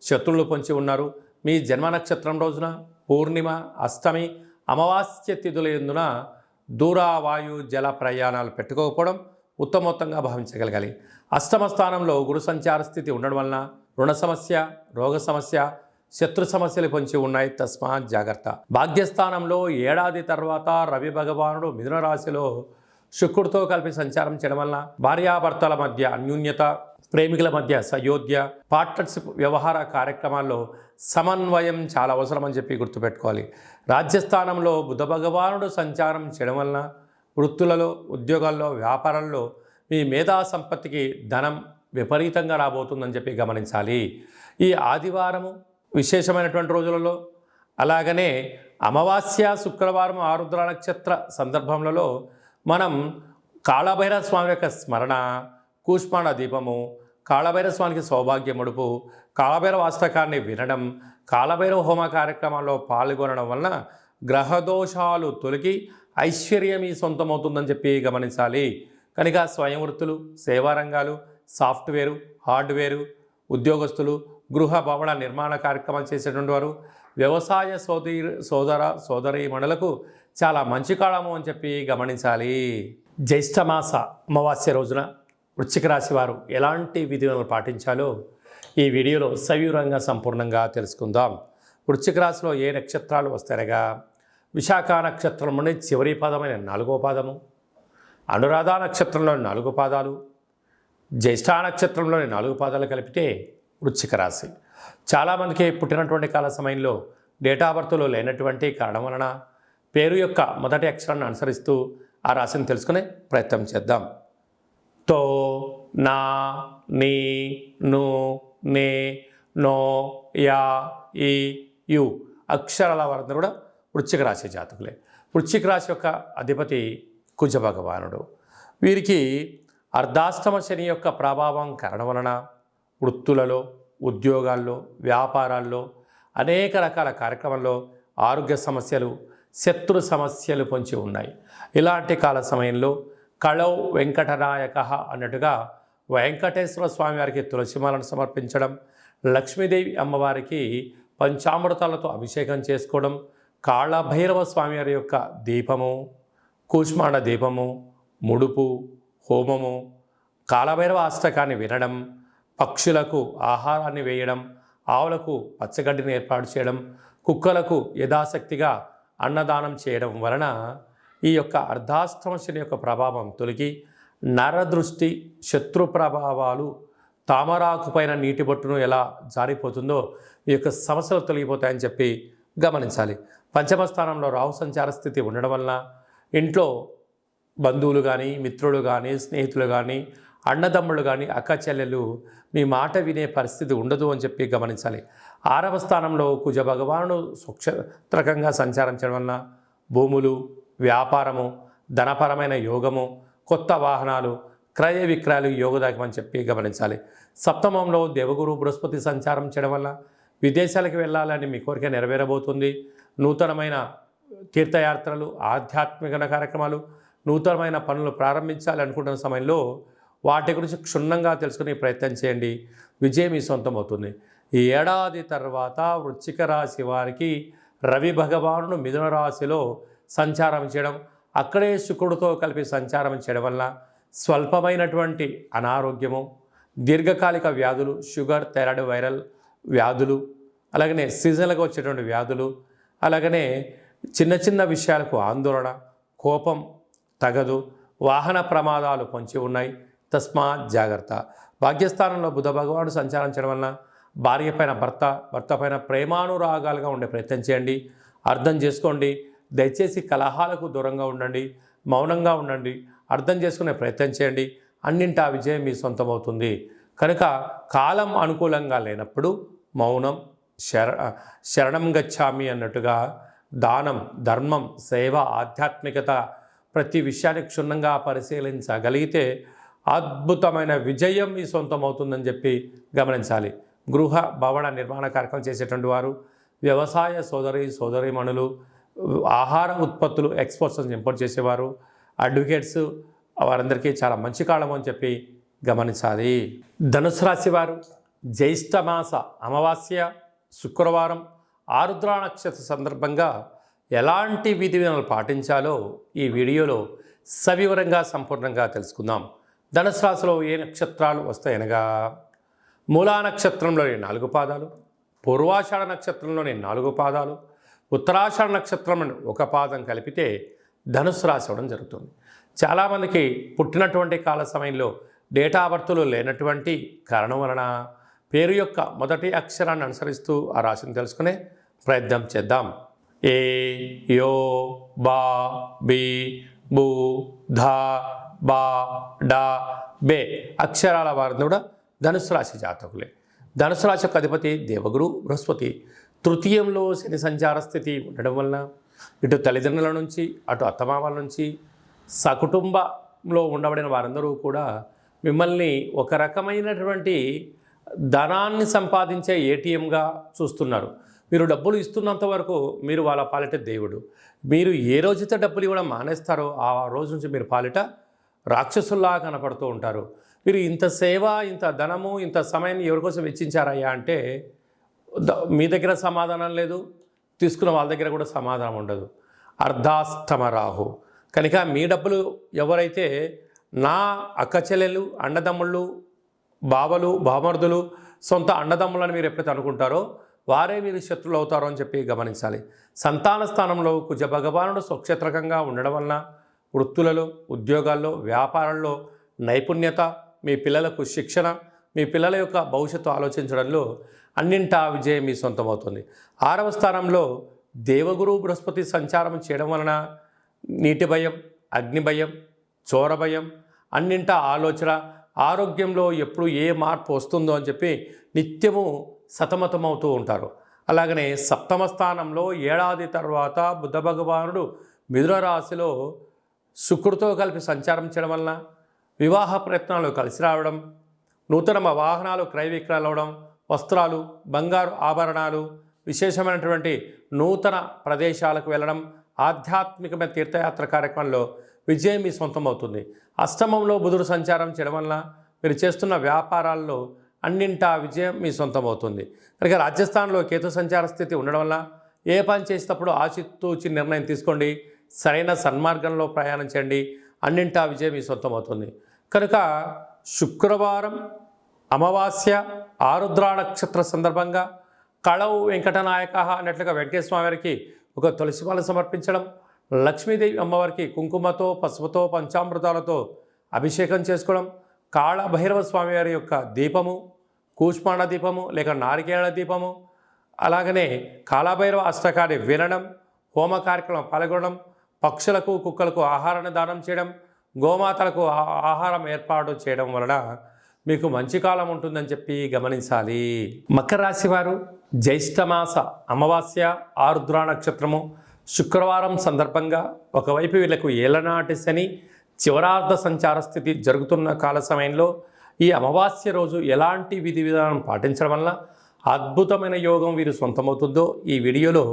శత్రువులు పొంచి ఉన్నారు, మీ జన్మ నక్షత్రం రోజున పూర్ణిమ, అష్టమి, అమావాస్య తిథుల యందున దూర వాయు జల ప్రయాణాలు పెట్టుకోకపోవడం ఉత్తమోత్తంగా భావించగలగాలి. అష్టమ స్థానంలో గురు సంచార స్థితి ఉండడం వలన రుణ సమస్య, రోగ సమస్య, శత్రు సమస్యలు పొంచి ఉన్నాయి. తస్మాత్ జాగ్రత్త. భాగ్యస్థానంలో ఏడాది తర్వాత రవి భగవానుడు మిథున రాశిలో శుక్రుడితో కలిపి సంచారం చేయడం వలన భార్యాభర్తల మధ్య అన్యూన్యత, ప్రేమికుల మధ్య సయోధ్య, పార్ట్నర్షిప్ వ్యవహార కార్యక్రమాల్లో సమన్వయం చాలా అవసరం అని చెప్పి గుర్తుపెట్టుకోవాలి. రాజ్యస్థానంలో బుధ భగవానుడు సంచారం చేయడం వలన వృత్తులలో, ఉద్యోగాల్లో, వ్యాపారాల్లో మీ మేధా సంపత్తికి ధనం విపరీతంగా రాబోతుందని చెప్పి గమనించాలి. ఈ ఆదివారము విశేషమైనటువంటి రోజులలో, అలాగనే అమావాస్య, శుక్రవారం, ఆరుద్ర నక్షత్ర సందర్భంలో మనం కాళభైరవ స్వామి యొక్క స్మరణ, కూష్మాండ దీపము, కాళభైరవ స్వామికి సౌభాగ్య ముడుపు, కాళభైరవ అష్టకాన్ని వినడం, కాళభైరవ హోమ కార్యక్రమాల్లో పాల్గొనడం వలన గ్రహదోషాలు తొలగి ఐశ్వర్యం మీ సొంతమవుతుందని చెప్పి గమనించాలి. కనుక స్వయం వృత్తులు, సేవా రంగాలు, సాఫ్ట్వేరు, హార్డ్వేరు, ఉద్యోగస్తులు, గృహ భవన నిర్మాణ కార్యక్రమాలు చేసేటువంటి వారు, వ్యవసాయ సోదరీమణులకు చాలా మంచి కాలము అని చెప్పి గమనించాలి. జ్యేష్ఠమాస అమావాస్య రోజున వృశ్చిక రాశి వారు ఎలాంటి విధులను పాటించాలో ఈ వీడియోలో సవివరంగా సంపూర్ణంగా తెలుసుకుందాం. వృశ్చిక రాశిలో ఏ నక్షత్రాలు వస్తాయనగా విశాఖ నక్షత్రం నుండి చివరి పాదమైన 4వ పాదము, అనురాధ నక్షత్రంలోని 4 పాదాలు, జ్యేష్ఠ నక్షత్రంలోని 4 పాదాలు కలిపితే వృశ్చిక రాశి. చాలామందికి పుట్టినటువంటి కాల సమయంలో డేటా బర్త్లో లేనటువంటి కారణం వలన పేరు యొక్క మొదటి అక్షరాన్ని అనుసరిస్తూ ఆ రాశిని తెలుసుకునే ప్రయత్నం చేద్దాం. తో, నా, నీ, ను, నే, నో, యా, ఈ, యు అక్షరాల వారందరూ కూడా వృశ్చిక రాశి జాతకులే. వృశ్చిక రాశి యొక్క అధిపతి కుజ భగవానుడు. వీరికి అర్ధాష్టమ శని యొక్క ప్రభావం కారణం వలన వృత్తులలో, ఉద్యోగాల్లో, వ్యాపారాల్లో, అనేక రకాల కార్యక్రమాల్లో ఆరోగ్య సమస్యలు, శత్రు సమస్యలు పొంచి ఉన్నాయి. ఇలాంటి కాల సమయంలో కళౌ వెంకటనాయక అన్నట్టుగా వెంకటేశ్వర స్వామి వారికి తులసిమాలను సమర్పించడం, లక్ష్మీదేవి అమ్మవారికి పంచామృతాలతో అభిషేకం చేసుకోవడం, కాళభైరవ స్వామి వారి యొక్క దీపము, కూష్మాండ దీపము, ముడుపు, హోమము, కాళభైరవ అష్టకాన్ని వినడం, పక్షులకు ఆహారాన్ని వేయడం, ఆవులకు పచ్చగడ్డిని ఏర్పాటు చేయడం, కుక్కలకు యథాశక్తిగా అన్నదానం చేయడం వలన ఈ యొక్క అర్ధాష్టమ శని యొక్క ప్రభావం తొలగి నరదృష్టి, శత్రు ప్రభావాలు, తామరాకు పైన నీటి బొట్టును ఎలా జారిపోతుందో ఈ యొక్క సమస్యలు తొలగిపోతాయని చెప్పి గమనించాలి. పంచమ స్థానంలో రాహు సంచార స్థితి ఉండడం వలన ఇంట్లో బంధువులు కానీ, మిత్రులు కానీ, స్నేహితులు కానీ, అన్నదమ్ముళ్ళు కానీ, అక్క చెల్లెలు మీ మాట వినే పరిస్థితి ఉండదు అని చెప్పి గమనించాలి. 6వ స్థానంలో కుజ భగవానుడు సూక్ష్మత్రకంగా సంచారం చేయడం వలన భూములు, వ్యాపారము, ధనపరమైన యోగము, కొత్త వాహనాలు, క్రయ విక్రయాలు యోగదాయకమని చెప్పి గమనించాలి. సప్తమంలో దేవగురు బృహస్పతి సంచారం చేయడం వల్ల విదేశాలకు వెళ్ళాలని మీ కోరిక నెరవేరబోతుంది. నూతనమైన తీర్థయాత్రలు, ఆధ్యాత్మిక కార్యక్రమాలు, నూతనమైన పనులు ప్రారంభించాలి అనుకుంటున్న సమయంలో వాటి గురించి క్షుణ్ణంగా తెలుసుకునే ప్రయత్నం చేయండి. విజయం మీ సొంతం అవుతుంది. ఈ ఏడాది తర్వాత వృశ్చిక రాశి వారికి రవి భగవానుడు మిథున రాశిలో సంచారం చేయడం, అక్కడే శుక్రుడితో కలిపి సంచారం చేయడం వల్ల స్వల్పమైనటువంటి అనారోగ్యము, దీర్ఘకాలిక వ్యాధులు, షుగర్, థైరాయిడ్, వైరల్ వ్యాధులు, అలాగనే సీజన్లుగా వచ్చేటువంటి వ్యాధులు, అలాగనే చిన్న చిన్న విషయాలకు ఆందోళన, కోపం తగదు, వాహన ప్రమాదాలు పొంచి ఉన్నాయి. తస్మాత్ జాగ్రత్త. భాగ్యస్థానంలో బుధ భగవానుడు సంచారం చేయడం వలన భార్య పైన భర్త పైన ప్రేమానురాగాలుగా ఉండే ప్రయత్నం చేయండి. అర్థం చేసుకోండి. దయచేసి కలహాలకు దూరంగా ఉండండి, మౌనంగా ఉండండి, అర్థం చేసుకునే ప్రయత్నం చేయండి. అన్నింటా విజయం మీ సొంతమవుతుంది. కనుక కాలం అనుకూలంగా లేనప్పుడు మౌనం, శరణం గచ్చామి అన్నట్టుగా దానం, ధర్మం, సేవ, ఆధ్యాత్మికత ప్రతి విషయాన్ని క్షుణ్ణంగా పరిశీలించగలిగితే అద్భుతమైన విజయం మీ సొంతమవుతుందని చెప్పి గమనించాలి. గృహ భవన నిర్మాణ కార్యక్రమం చేసేటువంటి వారు, వ్యవసాయ సోదరీమణులు, ఆహార ఉత్పత్తులు ఎక్స్పోర్ట్స్ ఇంపోర్ట్ చేసేవారు, అడ్వకేట్స్ వారందరికీ చాలా మంచి కాలం అని చెప్పి గమనించాలి. ధనుసు రాశి వారు జ్యేష్ఠమాస అమావాస్య, శుక్రవారం ఆరుద్ర నక్షత్ర సందర్భంగా ఎలాంటి విధి విధానాలు పాటించాలో ఈ వీడియోలో సవివరంగా సంపూర్ణంగా తెలుసుకుందాం. ధనుసు రాశిలో ఏ నక్షత్రాలు వస్తాయనగా మూలా నక్షత్రంలోని 4 పాదాలు, పూర్వాషాఢ నక్షత్రంలోని 4 పాదాలు, ఉత్తరాషాఢ నక్షత్రంలోని 1 పాదం కలిపితే ధనుసు రాశి అవ్వడం జరుగుతుంది. చాలామందికి పుట్టినటువంటి కాల సమయంలో డేటా బర్త్లు లేనటువంటి కారణం వలన పేరు యొక్క మొదటి అక్షరాన్ని అనుసరిస్తూ ఆ రాశిని తెలుసుకునే ప్రయత్నం చేద్దాం. ఏ, యో, బా, బి, బు, ధా, బా, డా, బే అక్షరాల వారిని కూడా ధనుసు రాశి జాతకులే. ధనుసు రాశి యొక్క అధిపతి దేవగురు బృహస్పతి. తృతీయంలో శని సంచార స్థితి ఉండడం వలన ఇటు తల్లిదండ్రుల నుంచి అటు అత్తమామల నుంచి సకుటుంబంలో ఉండబడిన వారందరూ కూడా మిమ్మల్ని ఒక రకమైనటువంటి ధనాన్ని సంపాదించే ఏటీఎంగా చూస్తున్నారు. మీరు డబ్బులు ఇస్తున్నంత వరకు మీరు వాళ్ళ పాలిట దేవుడు. మీరు ఏ రోజైతే డబ్బులు ఇవ్వడం మానేస్తారో ఆ రోజు నుంచి మీరు పాలిట రాక్షసుల్లా కనపడుతూ ఉంటారు. మీరు ఇంత సేవ, ఇంత ధనము, ఇంత సమయాన్ని ఎవరికోసం వెచ్చించారయ్యా అంటే మీ దగ్గర సమాధానం లేదు, తీసుకున్న వాళ్ళ దగ్గర కూడా సమాధానం ఉండదు. అర్ధాష్టమ రాహు కనుక మీ డబ్బులు ఎవరైతే నా అక్క చెల్లెలు, అన్నదమ్ముళ్ళు, బావలు, బామర్దులు, సొంత అన్నదమ్ములని మీరు ఎప్పుడైతే అనుకుంటారో వారే మీరు శత్రులు అవుతారో అని చెప్పి గమనించాలి. సంతాన స్థానంలో కుజ భగవానుడు స్వక్షేత్రకంగా ఉండడం వలన వృత్తులలో, ఉద్యోగాల్లో, వ్యాపారంలో నైపుణ్యత, మీ పిల్లలకు శిక్షణ, మీ పిల్లల యొక్క భవిష్యత్తు ఆలోచించడంలో అన్నింటా విజయం మీ సొంతమవుతుంది. 6వ స్థానంలో దేవగురు బృహస్పతి సంచారం చేయడం వలన నీటి భయం, అగ్ని భయం, చోర భయం, అన్నింటా ఆలోచన, ఆరోగ్యంలో ఎప్పుడు ఏ మార్పు వస్తుందో అని చెప్పి నిత్యము సతమతమవుతూ ఉంటారు. అలాగనే 7వ స్థానంలో ఏడాది తర్వాత బుధ భగవానుడు మిథున రాశిలో శుక్రుడితో కలిపి సంచారం చేయడం వలన వివాహ ప్రయత్నాలు కలిసి రావడం, నూతన వాహనాలు క్రయ విక్రయాలు అవడం, వస్త్రాలు, బంగారు ఆభరణాలు, విశేషమైనటువంటి నూతన ప్రదేశాలకు వెళ్ళడం, ఆధ్యాత్మికమైన తీర్థయాత్ర కార్యక్రమంలో విజయం మీ సొంతం అవుతుంది. అష్టమంలో బుధుడు సంచారం చేయడం వలన మీరు చేస్తున్న వ్యాపారాల్లో అన్నింటా విజయం మీ సొంతం అవుతుంది. కనుక రాజస్థాన్లో కేతు సంచార స్థితి ఉండడం వల్ల ఏ పని చేసేటప్పుడు ఆచితూచి నిర్ణయం తీసుకోండి, సరైన సన్మార్గంలో ప్రయాణం చేయండి, అన్నింటా విజయం మీ సొంతం అవుతుంది. కనుక శుక్రవారం అమావాస్య ఆరుద్ర నక్షత్ర సందర్భంగా కళవు వెంకటనాయక అన్నట్లుగా వెంకటేశ్వర స్వామి వారికి ఒక తులసిమాల సమర్పించడం, లక్ష్మీదేవి అమ్మవారికి కుంకుమతో, పసుపుతో, పంచామృతాలతో అభిషేకం చేసుకోవడం, కాళభైరవ స్వామి వారి యొక్క దీపము, కూష్మాండ దీపము లేక నారికేళ దీపము, అలాగనే కాళభైరవ అష్టకాన్ని వినడం, హోమ కార్యక్రమం పాల్గొనడం, పక్షులకు, కుక్కలకు ఆహారాన్ని దానం చేయడం, గోమాతలకు ఆహారం ఏర్పాటు చేయడం వలన మీకు మంచి కాలం ఉంటుందని చెప్పి గమనించాలి. మకర రాశి వారు జ్యేష్ఠమాస అమావాస్య ఆరుద్ర నక్షత్రము శుక్రవారం సందర్భంగా ఒకవైపు వీళ్ళకు ఏలనాటి శని చివరార్ధ సంచార స్థితి జరుగుతున్న కాల సమయంలో ఈ అమావాస్య రోజు ఎలాంటి విధి విధానం పాటించడం వల్ల అద్భుతమైన యోగం వీరు సొంతమవుతుందో ఈ వీడియోలో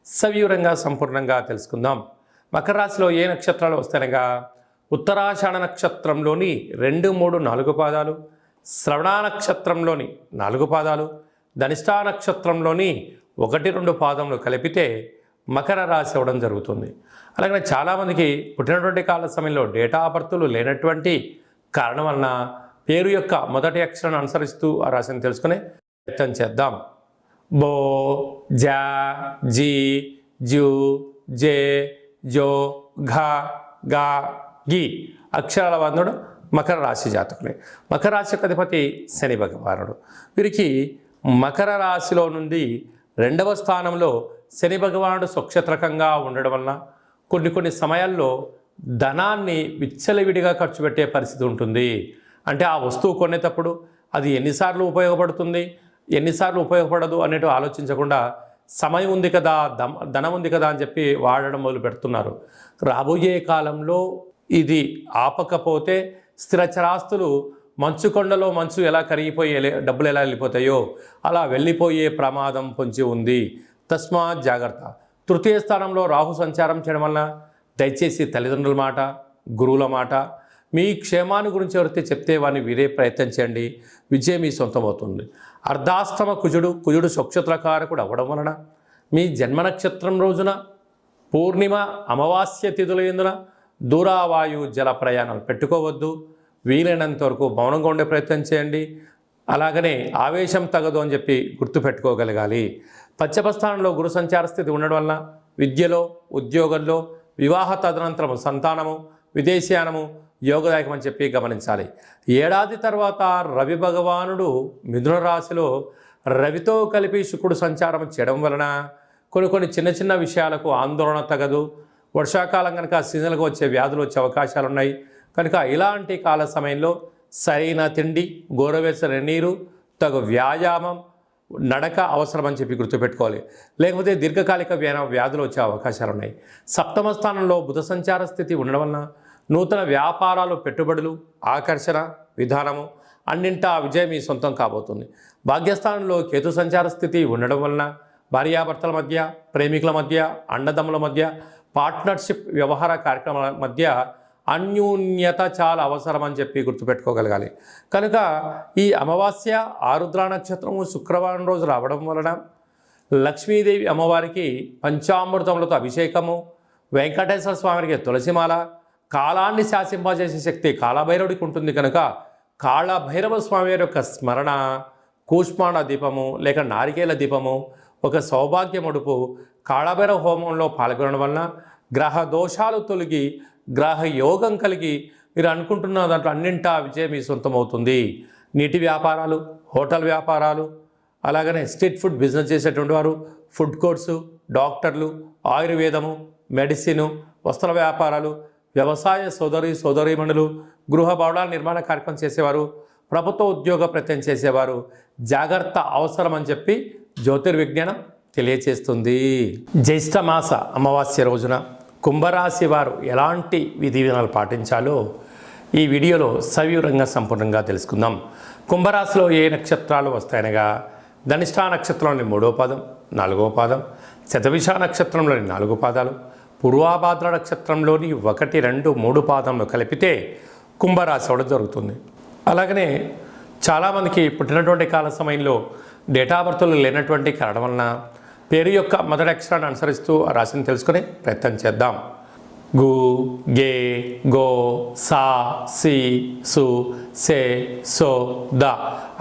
సవివరంగా సంపూర్ణంగా తెలుసుకుందాం. మకర రాశిలో ఏ నక్షత్రాలు వస్తాయనగా ఉత్తరాషాఢ నక్షత్రంలోని 2, 3, 4 పాదాలు, శ్రవణ నక్షత్రంలోని 4 పాదాలు, ధనిష్టా నక్షత్రంలోని 1, 2 పాదములు కలిపితే మకర రాశి అవ్వడం జరుగుతుంది. అలాగే చాలామందికి పుట్టినటువంటి కాల సమయంలో డేటా బర్త్లు లేనటువంటి కారణం వలన పేరు యొక్క మొదటి అక్షరాన్ని అనుసరిస్తూ ఆ రాశిని తెలుసుకునే ప్రయత్నం చేద్దాం. బో, జా, జీ, జూ, జే, జో, ఘా, గా, గి అక్షరాల వందుడు మకర రాశి జాతకులే. మకర రాశి యొక్క అధిపతి శని భగవానుడు. వీరికి మకర రాశిలో నుండి 2వ స్థానంలో శని భగవానుడు స్వక్షేత్రకంగా ఉండడం వలన కొన్ని సమయాల్లో ధనాన్ని విచ్చలవిడిగా ఖర్చు పెట్టే పరిస్థితి ఉంటుంది. అంటే ఆ వస్తువు కొనేటప్పుడు అది ఎన్నిసార్లు ఉపయోగపడుతుంది, ఎన్నిసార్లు ఉపయోగపడదు అనేటు ఆలోచించకుండా సమయం ఉంది కదా, ధనం ఉంది కదా అని చెప్పి వాడడం మొదలు పెడుతున్నారు. రాబోయే కాలంలో ఇది ఆపకపోతే స్థిరచరాస్తులు మంచు కొండలో మంచు ఎలా కరిగిపోయే డబ్బులు ఎలా వెళ్ళిపోతాయో అలా వెళ్ళిపోయే ప్రమాదం పొంచి ఉంది. తస్మాత్ జాగ్రత్త. 3వ స్థానంలో రాహు సంచారం చేయడం వలన దయచేసి తల్లిదండ్రుల మాట, గురువుల మాట మీ క్షేమాన్ని గురించి ఎవరైతే చెప్తే వారిని వీరే ప్రయత్నం చేయండి, విజయం మీ సొంతమవుతుంది. అర్ధాష్టమ కుజుడు స్వక్షత్రకారకుడు అవ్వడం వలన మీ జన్మ నక్షత్రం రోజున పూర్ణిమ అమావాస్య తిథుల యందున దూరావాయు జల ప్రయాణాలు పెట్టుకోవద్దు. వీలైనంత వరకు మౌనంగా ఉండే ప్రయత్నం చేయండి. అలాగనే ఆవేశం తగదు అని చెప్పి గుర్తుపెట్టుకోగలగాలి. పంచమ స్థానంలో గురు సంచార స్థితి ఉండడం వలన విద్యలో, ఉద్యోగంలో, వివాహ తదనంతరము సంతానము, విదేశీయానము యోగదాయకం అని చెప్పి గమనించాలి. ఏడాది తర్వాత రవి భగవానుడు మిథున రాశిలో రవితో కలిపి శుక్రుడు సంచారం చేయడం వలన కొన్ని చిన్న చిన్న విషయాలకు ఆందోళన తగదు. వర్షాకాలం కనుక సీజన్లకు వచ్చే వ్యాధులు వచ్చే అవకాశాలు ఉన్నాయి కనుక ఇలాంటి కాల సమయంలో సరైన తిండి, గోరువెచ్చని నీరు, తగు వ్యాయామం, నడక అవసరం అని చెప్పి గుర్తుపెట్టుకోవాలి. లేకపోతే దీర్ఘకాలిక వ్యాధులు వచ్చే అవకాశాలు ఉన్నాయి. సప్తమ స్థానంలో బుధ సంచార స్థితి ఉండడం వలన నూతన వ్యాపారాలు, పెట్టుబడులు, ఆకర్షణ విధానము అన్నింటా విజయం మీ సొంతం కాబోతుంది. భాగ్యస్థానంలో కేతు సంచార స్థితి ఉండడం వలన భార్యాభర్తల మధ్య, ప్రేమికుల మధ్య, అన్నదమ్ముల మధ్య, పార్ట్నర్షిప్ వ్యవహార కార్యక్రమాల మధ్య అన్యోన్యత చాలా అవసరం అని చెప్పి గుర్తుపెట్టుకోగలగాలి. కనుక ఈ అమావాస్య ఆరుద్ర నక్షత్రము శుక్రవారం రోజు రావడం వలన లక్ష్మీదేవి అమ్మవారికి పంచామృతములతో అభిషేకము, వెంకటేశ్వర స్వామికి తులసిమాల, కాలాన్ని శాసింపజేసే శక్తి కాళభైరవుడికి ఉంటుంది కనుక కాళభైరవ స్వామి యొక్క స్మరణ, కూష్మాండ దీపము లేక నారికేల దీపము, ఒక సౌభాగ్య ముడుపు, కాళభైరవ హోమంలో పాల్గొనడం వలన గ్రహ దోషాలు తొలగి గ్రహ యోగం కలిగి మీరు అనుకుంటున్న దాంట్లో అన్నింటా విజయం మీ సొంతమవుతుంది. నీటి వ్యాపారాలు, హోటల్ వ్యాపారాలు, అలాగనే స్ట్రీట్ ఫుడ్ బిజినెస్ చేసేటువంటి వారు, ఫుడ్ కోర్ట్సు, డాక్టర్లు, ఆయుర్వేదము, మెడిసిను, వస్త్ర వ్యాపారాలు, వ్యవసాయ సోదరీమణులు, గృహ భవనాల నిర్మాణ కార్యక్రమం చేసేవారు, ప్రభుత్వ ఉద్యోగ ప్రయత్నం చేసేవారు జాగ్రత్త అవసరం అని చెప్పి జ్యోతిర్విజ్ఞానం తెలియచేస్తుంది. జ్యేష్ఠమాస అమావాస్య రోజున కుంభరాశి వారు ఎలాంటి విధి విధానాలు పాటించాలో ఈ వీడియోలో సవివరంగా సంపూర్ణంగా తెలుసుకుందాం. కుంభరాశిలో ఏ నక్షత్రాలు వస్తాయనగా ధనిష్ఠా నక్షత్రంలోని 3వ పాదం, 4వ పాదం, శతభిష నక్షత్రంలోని 4 పాదాలు, పూర్వాభాద్ర నక్షత్రంలోని 1, 2, 3 పాదంలో కలిపితే కుంభరాశి అవడం జరుగుతుంది. అలాగనే చాలామందికి పుట్టినటువంటి కాల సమయంలో డేటా బర్త్లు లేనటువంటి కారణం వలన పేరు యొక్క మొదటి అక్షరాన్ని అనుసరిస్తూ ఆ రాశిని తెలుసుకునే ప్రయత్నం చేద్దాం. గు, గే, గో, సా, సి, సు, సే, సో, ద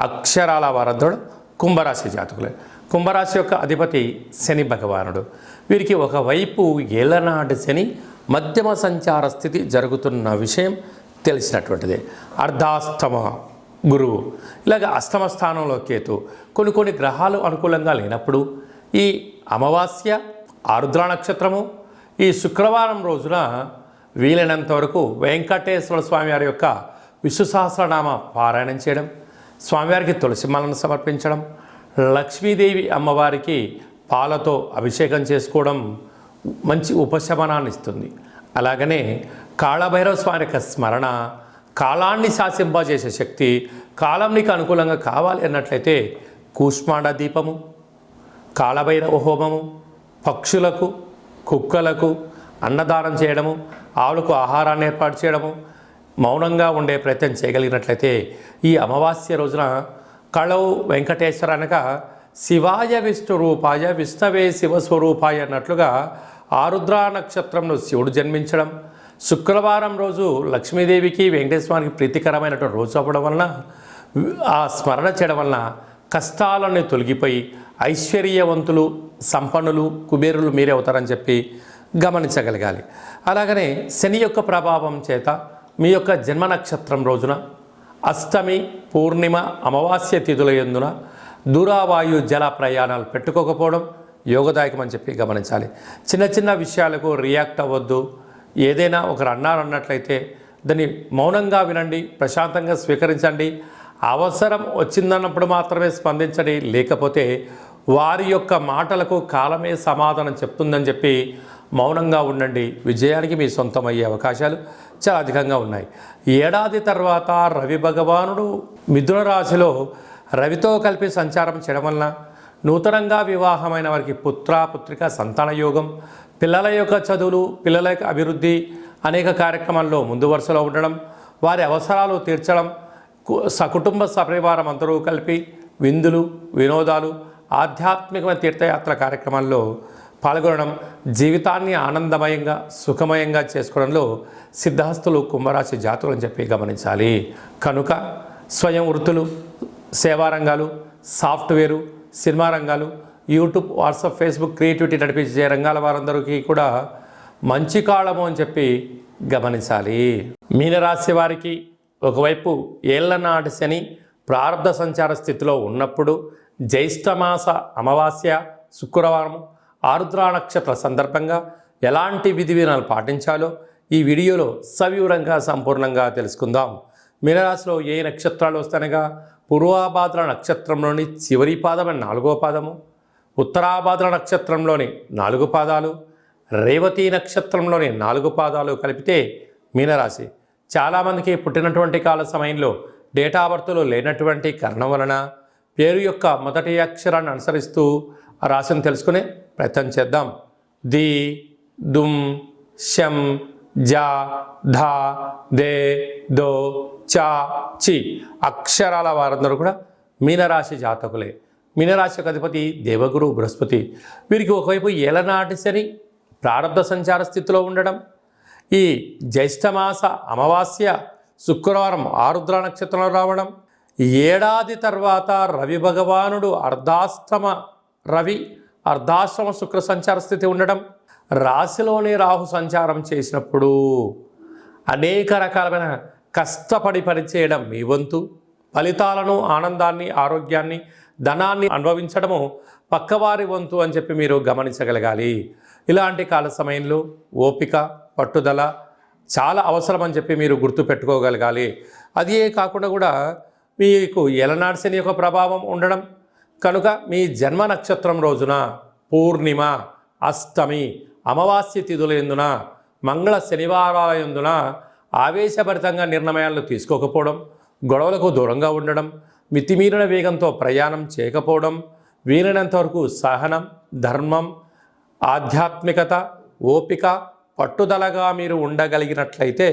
అక్షరాల వారందరూ కుంభరాశి జాతకులే. కుంభరాశి యొక్క అధిపతి శని భగవానుడు. వీరికి ఒకవైపు ఏళ్ళనాటి శని మధ్యమ సంచార స్థితి జరుగుతున్న విషయం తెలిసినటువంటిదే. అర్ధాష్టమ గురువు, ఇలాగ అష్టమ స్థానంలో కేతు. కొన్ని గ్రహాలు అనుకూలంగా లేనప్పుడు ఈ అమావాస్య ఆరుద్ర నక్షత్రము ఈ శుక్రవారం రోజున వీలైనంత వరకు వెంకటేశ్వర స్వామివారి యొక్క విష్ణు సహస్రనామ పారాయణం చేయడం, స్వామివారికి తులసిమాలను సమర్పించడం, లక్ష్మీదేవి అమ్మవారికి పాలతో అభిషేకం చేసుకోవడం మంచి ఉపశమనాన్ని ఇస్తుంది. అలాగనే కాళభైరవ స్వామి యొక్క స్మరణ, కాలాన్ని శాసింపజేసే శక్తి, కాలం నీకు అనుకూలంగా కావాలి అన్నట్లయితే కూష్మాండ దీపము, కాళభైరవ హోమము, పక్షులకు, కుక్కలకు అన్నదానం చేయడము, ఆవులకు ఆహారాన్ని ఏర్పాటు చేయడము, మౌనంగా ఉండే ప్రయత్నం చేయగలిగినట్లయితే ఈ అమావాస్య రోజున కళవు వెంకటేశ్వర అనగా శివాయ విష్ణు రూపాయ విష్ణవే శివస్వరూపాయ అన్నట్లుగా ఆరుద్ర నక్షత్రంలో శివుడు జన్మించడం, శుక్రవారం రోజు లక్ష్మీదేవికి వెంకటేశ్వరానికి ప్రీతికరమైనటువంటి రోజు అవ్వడం వలన ఆ స్మరణ చేయడం వలన కష్టాలన్నీ తొలగిపోయి ఐశ్వర్యవంతులు, సంపన్నులు, కుబేరులు మీరే అవుతారని చెప్పి గమనించగలగాలి. అలాగనే శని యొక్క ప్రభావం చేత మీ యొక్క జన్మ నక్షత్రం రోజున అష్టమి, పూర్ణిమ, అమావాస్య తిథుల యందున దూరావాయు జల ప్రయాణాలు పెట్టుకోకపోవడం యోగదాయకం అని చెప్పి గమనించాలి. చిన్న విషయాలకు రియాక్ట్ అవ్వద్దు. ఏదైనా ఒకరు అన్నట్లయితే దాన్ని మౌనంగా వినండి, ప్రశాంతంగా స్వీకరించండి. అవసరం వచ్చిందన్నప్పుడు మాత్రమే స్పందించండి, లేకపోతే వారి యొక్క మాటలకు కాలమే సమాధానం చెప్తుందని చెప్పి మౌనంగా ఉండండి. విజయానికి మీ సొంతమయ్యే అవకాశాలు చాలా అధికంగా ఉన్నాయి. ఏడాది తర్వాత రవి భగవానుడు మిథున రాశిలో రవితో కలిపి సంచారం చేయడం వలన నూతనంగా వివాహమైన వారికి పుత్రిక సంతాన యోగం, పిల్లల యొక్క చదువులు, పిల్లల యొక్క అభివృద్ధి, అనేక కార్యక్రమాల్లో ముందు వరుసలో ఉండడం, వారి అవసరాలు తీర్చడం, సకుటుంబ సపరివారం అందరూ కలిపి విందులు, వినోదాలు, ఆధ్యాత్మికమైన తీర్థయాత్ర కార్యక్రమాల్లో పాల్గొనడం, జీవితాన్ని ఆనందమయంగా సుఖమయంగా చేసుకోవడంలో సిద్ధహస్తులు కుంభరాశి జాతకులు అని చెప్పి గమనించాలి. కనుక స్వయం వృత్తులు, సేవా రంగాలు, సాఫ్ట్వేరు, సినిమా రంగాలు, యూట్యూబ్, వాట్సాప్, ఫేస్బుక్, క్రియేటివిటీ నడిపించే రంగాల వారందరికీ కూడా మంచి కాలము అని చెప్పి గమనించాలి. మీనరాశి వారికి ఒకవైపు ఏళ్లనాటి శని ప్రారంధ సంచార స్థితిలో ఉన్నప్పుడు జ్యేష్ఠమాస అమావాస్య శుక్రవారం ఆరుద్ర నక్షత్ర సందర్భంగా ఎలాంటి విధి విధానాలు పాటించాలో ఈ వీడియోలో సవివరంగా సంపూర్ణంగా తెలుసుకుందాం. మీనరాశిలో ఏ నక్షత్రాలు వస్తాయనగా పూర్వాభాద్ర నక్షత్రంలోని చివరి పాదం 4వ పాదము, ఉత్తరాభాద్ర నక్షత్రంలోని 4 పాదాలు, రేవతి నక్షత్రంలోని 4 పాదాలు కలిపితే మీనరాశి. చాలామందికి పుట్టినటువంటి కాల సమయంలో డేటా బర్త్లో లేనటువంటి కారణం వలన పేరు యొక్క మొదటి అక్షరాన్ని అనుసరిస్తూ ఆ రాశిని తెలుసుకునే ప్రయత్నం చేద్దాం. ది, దుమ్, శం, జా, ధా, దే, దో, చా, చి అక్షరాల వారందరూ కూడా మీనరాశి జాతకులే. మీనరాశి యొక్క అధిపతి దేవగురు బృహస్పతి. వీరికి ఒకవైపు ఏలనాటి శని ప్రారంభ సంచార స్థితిలో ఉండడం, ఈ జ్యేష్ఠమాస అమావాస్య శుక్రవారం ఆరుద్ర నక్షత్రంలో రావడం, ఏడాది తర్వాత రవి భగవానుడు అర్ధాశ్రమ శుక్ర సంచార స్థితి ఉండడం, రాశిలోని రాహు సంచారం చేసినప్పుడు అనేక రకాలమైన కష్టపడి పనిచేయడం మీ వంతు, ఫలితాలను, ఆనందాన్ని, ఆరోగ్యాన్ని, ధనాన్ని అనుభవించడము పక్కవారి వంతు అని చెప్పి మీరు గమనించగలగాలి. ఇలాంటి కాల సమయంలో ఓపిక, పట్టుదల చాలా అవసరం అని చెప్పి మీరు గుర్తుపెట్టుకోగలగాలి. అదే కాకుండా కూడా మీకు ఏలనాటి శని యొక్క ప్రభావం ఉండడం కనుక మీ జన్మ నక్షత్రం రోజున పూర్ణిమ, అష్టమి, అమావాస్య తిథుల యందున, మంగళ శనివారాల యందున ఆవేశభరితంగా నిర్ణయాలు తీసుకోకపోవడం, గొడవలకు దూరంగా ఉండడం, మితిమీరిన వేగంతో ప్రయాణం చేయకపోవడం, వీలైనంత వరకు సహనం, ధర్మం, ఆధ్యాత్మికత, ఓపిక, పట్టుదలగా మీరు ఉండగలిగినట్లయితే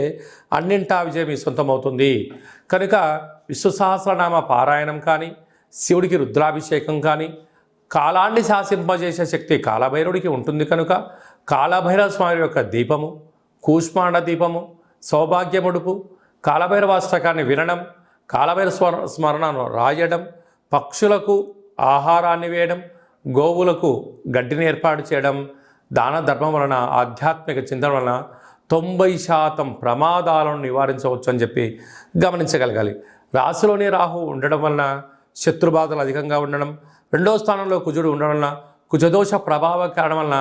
అన్నింటా విజయం మీ సొంతమవుతుంది. కనుక విష్ణు సహస్రనామ పారాయణం కానీ, శివుడికి రుద్రాభిషేకం కానీ, కాలాన్ని శాసింపజేసే శక్తి కాలభైరవుడికి ఉంటుంది కనుక కాలభైరవ స్వామి యొక్క దీపము, కూష్మాండ దీపము, సౌభాగ్యముడుపు, కాలభైరవాష్టకాన్ని వినడం, కాలభైరవ స్మరణను రాయడం, పక్షులకు ఆహారాన్ని వేయడం, గోవులకు గడ్డిని ఏర్పాటు చేయడం, దాన ధర్మం వలన, ఆధ్యాత్మిక చింతన వలన 90% ప్రమాదాలను నివారించవచ్చు అని చెప్పి గమనించగలగాలి. రాశిలోని రాహు ఉండడం వలన శత్రుబాధలు అధికంగా ఉండడం, 2వ స్థానంలో కుజుడు ఉండడం వలన కుజదోష ప్రభావ కారణం వలన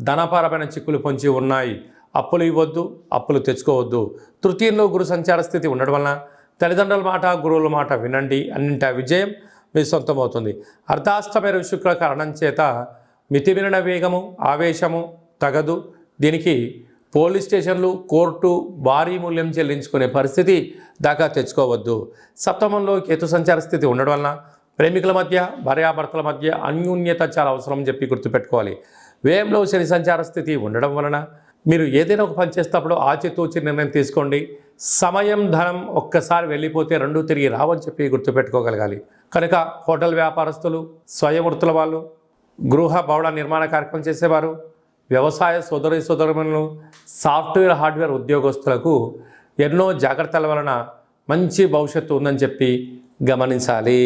ధనపరమైన చిక్కులు పొంచి ఉన్నాయి. అప్పులు ఇవ్వద్దు, అప్పులు తెచ్చుకోవద్దు. తృతీయంలో గురు సంచార స్థితి ఉండడం వలన తల్లిదండ్రుల మాట, గురువుల మాట వినండి, అన్నింటా విజయం మీ సొంతమవుతుంది. అర్ధాష్టమ శుక్ర కారణం చేత మితిమీరిన వేగము, ఆవేశము తగదు. దీనికి పోలీస్ స్టేషన్లు, కోర్టు భారీ మూల్యం చెల్లించుకునే పరిస్థితి దాకా తెచ్చుకోవద్దు. సప్తమంలో కేతు సంచార స్థితి ఉండడం వలన ప్రేమికుల మధ్య, భార్యాభర్తల మధ్య అన్యోన్యత చాలా అవసరం చెప్పి గుర్తుపెట్టుకోవాలి. వ్యయంలో శని సంచార స్థితి ఉండడం వలన మీరు ఏదైనా ఒక పని చేసేటప్పుడు ఆచితూచి నిర్ణయం తీసుకోండి. సమయం, ధనం ఒక్కసారి వెళ్ళిపోతే 2 తిరిగి రావని చెప్పి గుర్తుపెట్టుకోగలగాలి. కనుక హోటల్ వ్యాపారస్తులు, స్వయం వృత్తుల వాళ్ళు, గృహ భవన నిర్మాణ కార్యక్రమం చేసేవారు, వ్యవసాయ సోదరులు, సాఫ్ట్వేర్, హార్డ్వేర్ ఉద్యోగస్తులకు ఎన్నో జాగ్రత్తల వలన మంచి భవిష్యత్తు ఉందని చెప్పి గమనించాలి.